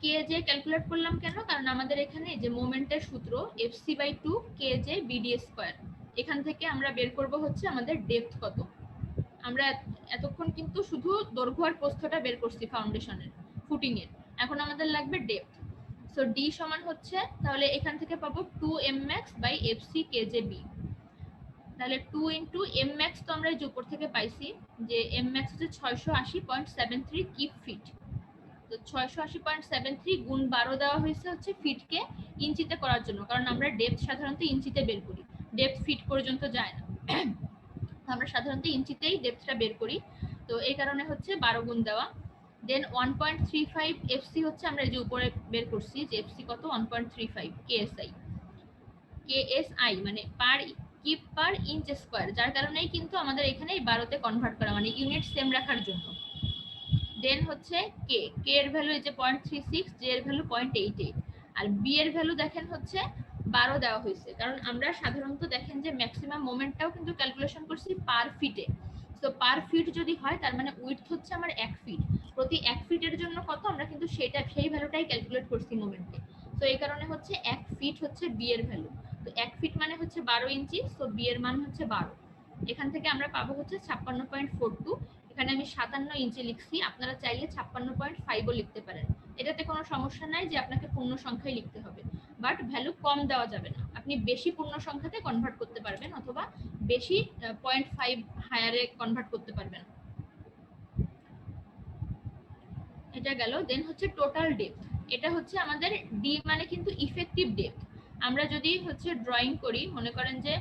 B: কে জে ক্যালকুলেট করলাম কেন, কারণ আমাদের এখানে যে মোমেন্টের সূত্র FC by 2 K J BD square, এখান থেকে আমরা বের করব হচ্ছে আমাদের ডেপথ কত। আমরা এতক্ষণ কিন্তু শুধু দৈর্ঘ্য আর প্রস্থটা বের করছি ফাউন্ডেশনের ফুটিং এর, এখন আমাদের লাগবে ডেপথ। সো ডি সমান হচ্ছে, তাহলে এখান থেকে পাবো 2m max by fc kjb, তাহলে 2 ইনটু m max তো আমরা এই যে উপর থেকে পাইছি যে m max হচ্ছে 680.73 কিউব ফিট, তো 680.73 গুণ 12 দেওয়া হয়েছে হচ্ছে ফিটকে ইঞ্চিতে করার জন্য, কারণ আমরা ডেপথ সাধারণত ইঞ্চিতে বের করি, ডেপথ ফিট পর্যন্ত যায় না, আমরা সাধারণত ইঞ্চিতেই ডেপথটা বের করি, তো এই কারণে হচ্ছে 12 গুণ দেওয়া। দেন 1.35 এফসি হচ্ছে আমরা এই যে উপরে বের করছি যে এফসি কত 1.35 কেএসআই, কেএসআই মানে পার কিপ পার ইঞ্চ স্কয়ার, যার কারণেই কিন্তু আমাদের এখানে এই 12তে কনভার্ট করা, মানে ইউনিট সেম রাখার জন্য। দেন হচ্ছে কে এর ভ্যালু এই যে 0.36, জে এর ভ্যালু 0.88, আর বি এর ভ্যালু দেখেন হচ্ছে 12 দেওয়া হয়েছে, কারণ আমরা সাধারণত দেখেন যে ম্যাক্সিমাম মোমেন্টটাও কিন্তু ক্যালকুলেশন করছি পার ফিটে, তো পার ফিট যদি হয় তার মানে উইডথ হচ্ছে আমার 1 ফিট, প্রতি 1 ফিটের জন্য কত আমরা কিন্তু সেই ভ্যালুটাই ক্যালকুলেট করছি মোমেন্টে, তো এই কারণে হচ্ছে 1 ফিট হচ্ছে বি এর ভ্যালু, তো 1 ফিট মানে হচ্ছে 12 ইঞ্চি, সো বি এর মান হচ্ছে 12, এখান থেকে আমরা পাবো হচ্ছে 56.42, এখানে আমি 57 ইঞ্চি লিখছি, আপনারা চাইলে 56.5ও লিখতে পারেন, এটাতে কোনো সমস্যা নাই যে আপনাকে পূর্ণ সংখ্যায় লিখতে হবে, বাট ভ্যালু কম দেওয়া যাবে না, আপনি বেশি পূর্ণ সংখ্যাতে কনভার্ট করতে পারবেন অথবা বেশি 0.5 হায়ারে কনভার্ট করতে পারবেন। এটা গেল। দেন হচ্ছে টোটাল ডেপথ, এটা হচ্ছে আমাদের ডি মানে কিন্তু ইফেক্টিভ ডেপথ, আমরা যদি হচ্ছে ড্রয়িং করি, মনে করেন যে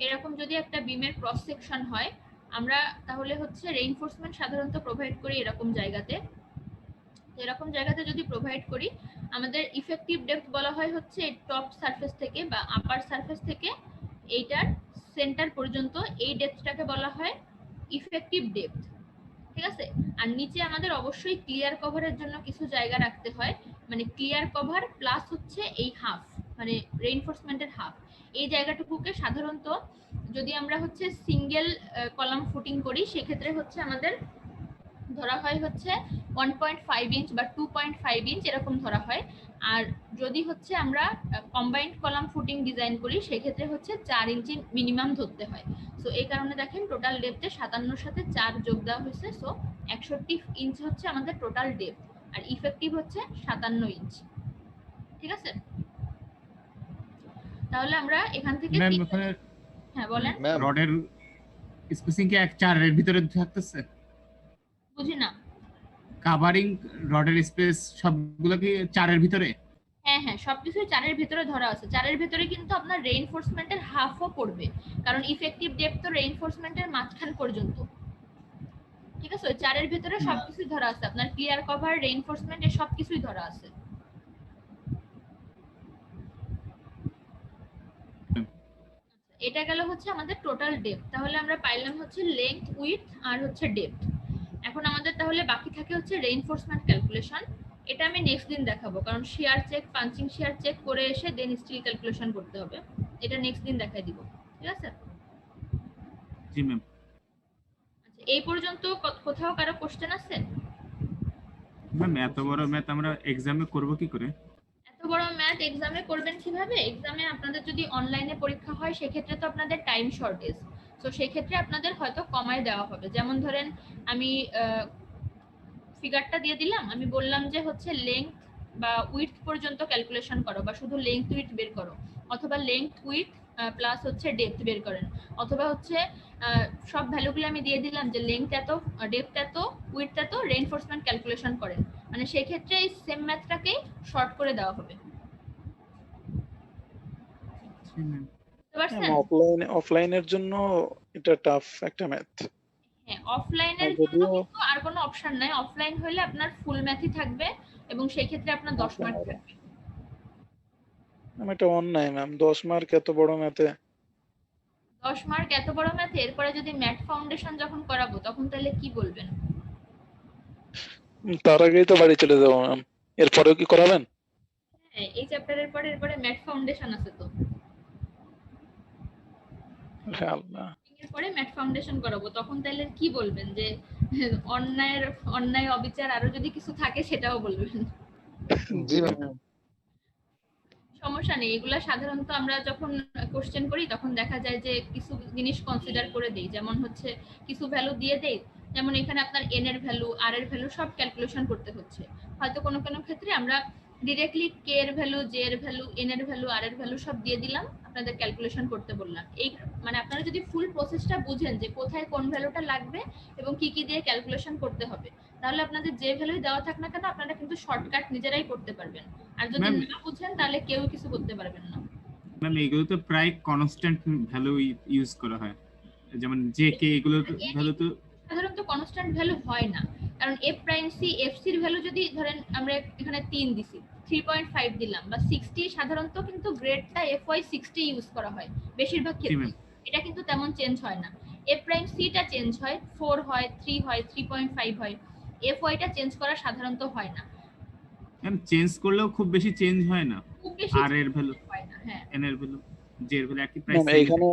B: এরকম যদি একটা বিমের ক্রস সেকশন হয়, আমরা তাহলে হচ্ছে রেইনফোর্সমেন্ট সাধারণত প্রোভাইড করি এরকম জায়গাতে, এরকম জায়গাতে যদি প্রোভাইড করি আমাদের ইফেক্টিভ ডেপথ বলা হয় হচ্ছে টপ সারফেস থেকে বা আপার সারফেস থেকে এইটার সেন্টার পর্যন্ত, এই ডেপথটাকে বলা হয় ইফেক্টিভ ডেপথ। ঠিক আছে, আর নিচে আমাদের অবশ্যই ক্লিয়ার কভারের জন্য কিছু জায়গা রাখতে হয়, মানে ক্লিয়ার কভার প্লাস হচ্ছে এই হাফ, মানে রেইনফোর্সমেন্টের হাফ। এই জায়গাটুকুকে সাধারণত যদি আমরা হচ্ছে সিঙ্গেল কলাম ফুটিং করি সেক্ষেত্রে হচ্ছে আমাদের ধরা হয় হচ্ছে 1.5 ইঞ্চ বা 2.5 ইঞ্চ এরকম ধরা হয়। আর যদি হচ্ছে আমরা কম্বাইন্ড কলাম ফুটিং ডিজাইন করি সেক্ষেত্রে হচ্ছে 4 ইঞ্চি মিনিমাম ধরতে হয়। সো এই কারণে দেখেন টোটাল ডেপথে 57 সাথে 4 যোগ দেওয়া হয়েছে। সো 61 ইঞ্চ হচ্ছে আমাদের টোটাল ডেপথ, আর ইফেক্টিভ হচ্ছে 57 ইঞ্চ। ঠিক আছে, তাহলে আমরা এখান থেকে
A: ম্যাম ওখানে
B: হ্যাঁ বলেন।
D: ম্যাম
A: রডের স্পেসিং কি 4 এর ভিতরে থাকতেছে?
B: বুঝি না।
A: কাভারিং রডের স্পেস সবগুলো কি 4 এর ভিতরে?
B: হ্যাঁ হ্যাঁ, সবকিছু 4 এর ভিতরে ধরা আছে। 4 এর ভিতরে কিন্তু আপনার রেইনফোর্সমেন্টের হাফও পড়বে, কারণ ইফেক্টিভ ডেপথ তো রেইনফোর্সমেন্টের মাঝখান পর্যন্ত। ঠিক আছে, 4 এর ভিতরে সবকিছু ধরা আছে, আপনার ক্লিয়ার কভার, রেইনফোর্সমেন্ট এর সবকিছুই ধরা আছে। এটা গেল হচ্ছে আমাদের টোটাল ডেপথ। তাহলে আমরা পাইলাম হচ্ছে লেংথ, উইডথ আর হচ্ছে ডেপথ। এখন আমাদের তাহলে বাকি থাকে হচ্ছে রেইনফোর্সমেন্ট ক্যালকুলেশন। এটা আমি নেক্সট দিন দেখাবো, কারণ শিয়ার চেক, পাঞ্চিং শিয়ার চেক করে এসে দেন স্টিল ক্যালকুলেশন করতে হবে। এটা নেক্সট দিন দেখাই দিব। ঠিক আছে,
A: জি ম্যাম।
B: আচ্ছা এই পর্যন্ত কোথাও কারো কোশ্চেন আছে?
A: ম্যাম এত বড় ম্যাথ আমরা এক্সামে করব কি করে?
B: এত বড় ম্যাথ এক্সামে করবেন কিভাবে? এক্সামে আপনাদের যদি অনলাইনে পরীক্ষা হয় সেক্ষেত্রে তো আপনাদের টাইম শর্টেজ, তো সেক্ষেত্রে আপনাদের হয়তো কমায় দেওয়া হবে। যেমন ধরেন আমি ফিগারটা দিয়ে দিলাম, আমি বললাম যে হচ্ছে লেংথ বা উইডথ পর্যন্ত ক্যালকুলেশন করো, বা শুধু লেংথ উইডথ বের করো, অথবা লেংথ উইডথ প্লাস হচ্ছে ডেপথ বের করেন, অথবা হচ্ছে সব ভ্যালুগুলো আমি দিয়ে দিলাম যে লেংথ এত, ডেপথ এত, উইডথ এত, রেইনফোর্সমেন্ট ক্যালকুলেশন করেন। মানে সেই ক্ষেত্রে এই সেম ম্যাথটাকেই শর্ট করে দেওয়া হবে।
A: জি ম্যাম।
B: বুঝতে পারছেন?
C: অফলাইনের জন্য এটা টাফ একটা ম্যাথ।
B: হ্যাঁ, অফলাইনের জন্য
C: যদিও
B: কিন্তু আর কোনো অপশন নাই। অফলাইন হলে আপনার ফুল ম্যাথই থাকবে এবং সেই ক্ষেত্রে আপনার 10 মার্ক থাকবে।
C: আমি এটা অন্যায় ম্যাম, 10 মার্ক এত বড় ম্যাথে।
B: 10 মার্ক এত বড় ম্যাথে, এরপরে যদি ম্যাথ ফাউন্ডেশন যখন করাবো তখন তাহলে কি বলবেন?
C: তার আগেই তো বাড়ি চলে যাবো ম্যাম। এরপরেও কি করাবেন?
B: হ্যাঁ, এই চ্যাপ্টারের পরে এরপরে ম্যাথ ফাউন্ডেশন আছে তো,
C: আল্লাহ।
B: এরপরে ম্যাথ ফাউন্ডেশন করাবো, তখন তাহলে কি বলবেন? যে অন্যায় অবিচার আরো যদি কিছু থাকে সেটাও বলবেন।
D: জি ম্যাম।
B: সমস্যা নেই, এগুলা সাধারণত আমরা যখন কোশ্চেন করি তখন দেখা যায় যে কিছু জিনিস কনসিডার করে দেই, যেমন হচ্ছে কিছু ভ্যালু দিয়ে দেই, যেমন এখানে আপনার এন এর ভ্যালু, আর এর ভ্যালু সব ক্যালকুলেশন করতে হচ্ছে। হয়তো কোনো কোনো ক্ষেত্রে আমরা ডিরেক্টলি কে এর ভ্যালু, জে এর ভ্যালু, এন এর ভ্যালু, আর এর ভ্যালু সব দিয়ে দিলাম, আপনাদের ক্যালকুলেশন করতে বললাম। এই মানে আপনারা যদি ফুল প্রসেসটা বুঝেন যে কোথায় কোন ভ্যালুটা লাগবে এবং কি কি দিয়ে ক্যালকুলেশন করতে হবে, তাহলে আপনাদের যে ভ্যালুই দেওয়া থাক না কেন আপনারা কিন্তু শর্টকাট নিজেরাই করতে পারবেন। আর যদি
A: ম্যাম
B: না বুঝেন তাহলে কেউ কিছু করতে পারবেন না।
A: ম্যাম এগুলো তো প্রায় কনস্ট্যান্ট ভ্যালু ইউজ করা হয়, যেমন জে কে এগুলো ভ্যালু তো
B: সাধারণত কনস্ট্যান্ট ভ্যালু হয় না, কারণ এফ প্রাইম সি, এফ সির ভ্যালু যদি ধরেন আমরা এখানে 3 দিছি, 3.5 দিলাম বা 60, সাধারণত কিন্তু গ্রেডটা এফ ওয়াই 60 ইউজ করা হয় বেশিরভাগ
A: জি
B: ক্ষেত্রে।
A: ম্যাম।
B: এটা কিন্তু তেমন চেঞ্জ হয় না। এফ প্রাইম সিটা চেঞ্জ হয়, 4 হয়, 3 হয়, 3.5 হয়। এফ ওয়াইটা চেঞ্জ করা সাধারণত হয় না।
A: ম্যাম চেঞ্জ করলেও খুব বেশি চেঞ্জ হয় না,
B: খুব বেশি
A: আর এর ভ্যালু,
B: হয় না। হ্যাঁ,
A: এন এর ভ্যালু, জে এর ভ্যালু একই প্রায়
C: ম্যাম
A: সেমই
C: এখানে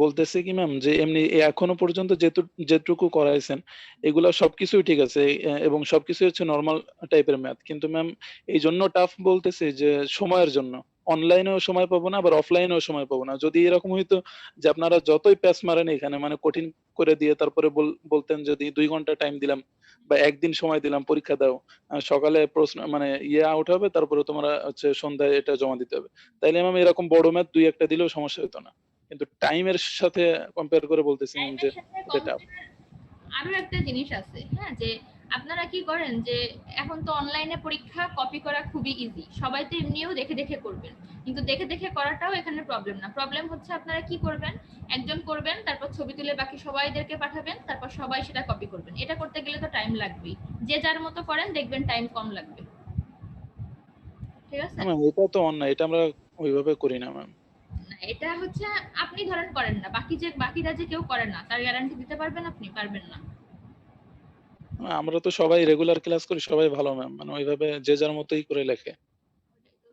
C: বলতেছে কি ম্যাম যে এমনি এখনো পর্যন্ত যেটুকু করাইছেন এগুলা সবকিছুই ঠিক আছে, এবং সবকিছু হচ্ছে নর্মাল টাইপের ম্যাথ, কিন্তু ম্যাম এই জন্য টাফ বলতেছে যে সময়ের জন্য। অনলাইনেও সময় পাবো না, আবার অফলাইনেও সময় পাবো না। যদি এরকম হইতো যে আপনারা যতই প্যাচ মারেন এখানে মানে কঠিন করে দিয়ে তারপরে বলতেন যদি 2 ঘন্টা টাইম দিলাম বা একদিন সময় দিলাম পরীক্ষা দাও, সকালে প্রশ্ন মানে আউট হবে, তারপরে তোমরা হচ্ছে সন্ধ্যায় এটা জমা দিতে হবে, তাইলে ম্যাম এরকম বড় ম্যাথ 2-1টা দিলেও সমস্যা হতো না। কিন্তু টাইমের সাথে কম্পেয়ার করে বলতেছি ম্যাম যে
B: টাইমের সাথে
C: এটা টাফ।
B: আরো একটা জিনিস আছে, হ্যাঁ, যে আপনারা কি করেন যে এখন তো অনলাইনে পরীক্ষা কপি করা খুবই ইজি, সবাই তো এমনিও দেখে দেখে করবেন, কিন্তু দেখে দেখে করাটাও এখানে প্রবলেম না। প্রবলেম হচ্ছে আপনারা কি করবেন, একজন করবেন, তারপর ছবি তুলে বাকি সবাইদেরকে পাঠাবেন, তারপর সবাই সেটা কপি করবেন। এটা করতে গেলে তো টাইম লাগবেই। যে যার মতো করেন, দেখবেন টাইম কম লাগবে। ঠিক আছে,
C: ম্যাম এটা তো অন্যায়, এটা আমরা ওইভাবে করি না ম্যাম।
B: না এটা হচ্ছে আপনি ধরেন করেন না, বাকিরা যে কেউ করে না তার গ্যারান্টি দিতে পারবেন আপনি? পারবেন না।
C: আমরা তো সবাই রেগুলার ক্লাস করি, সবাই ভালো ম্যাম, মানে ওইভাবে যে যার মতোই করে লেখে।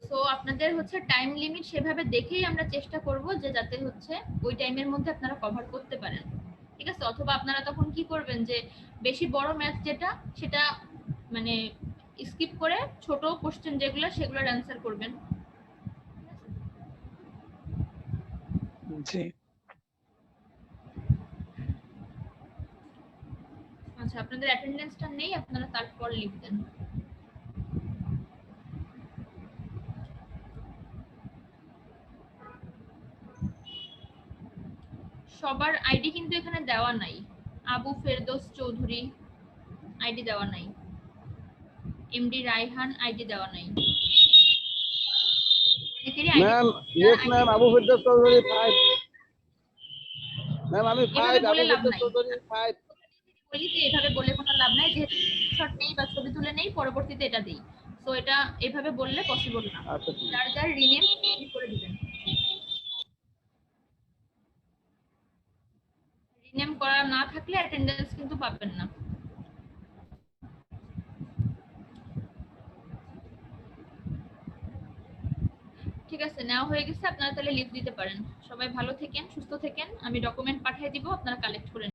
B: সো আপনাদের হচ্ছে টাইম লিমিট সেভাবে দেখেই আমরা চেষ্টা করব যে যাতে হচ্ছে ওই টাইমের মধ্যে আপনারা কভার করতে পারেন, ঠিক আছে? অথবা আপনারা তখন কি করবেন যে বেশি বড় ম্যাথ যেটা সেটা মানে স্কিপ করে ছোট কোশ্চেন যেগুলো সেগুলোর অ্যান্সার করবেন।
C: জি
B: আচ্ছা, আপনাদের অ্যাটেন্ডেন্সটা নেই, আপনারা তারপর লিখবেন। সবার আইডি কিন্তু এখানে দেওয়া নাই। আবু ফেরদৌস চৌধুরী আইডি দেওয়া নাই, এমডি রায়হান আইডি দেওয়া নাই। অনেকেরই ID
D: ma'am yes ma'am Abu Ferdous Chowdhury 5 ma'am আমি 5
B: এভাবে
D: আবু
B: বলে লাভ
D: ফেরদৌস
B: নাই,
D: চৌধুরী 5
B: বলি যে এভাবে বলে কোনো লাভ নাই, যেহেতু শট নেই বা ছবি তুলে নেই পরবর্তীতে এটা দেই। সো এটা এভাবে বললে পসিবল না।
D: আচ্ছা ঠিক আছে।
B: যার যার রিনেম করে দিবেন। রিনেম করা না থাকলে অ্যাটেন্ডেন্স কিন্তু পাবেন না। ঠিক আছে, নেওয়া হয়ে গেছে, আপনারা তাহলে লিভ দিতে পারেন। সবাই ভালো থাকেন, সুস্থ থাকেন, আমি ডকুমেন্ট পাঠিয়ে দিব, আপনারা কালেক্ট করে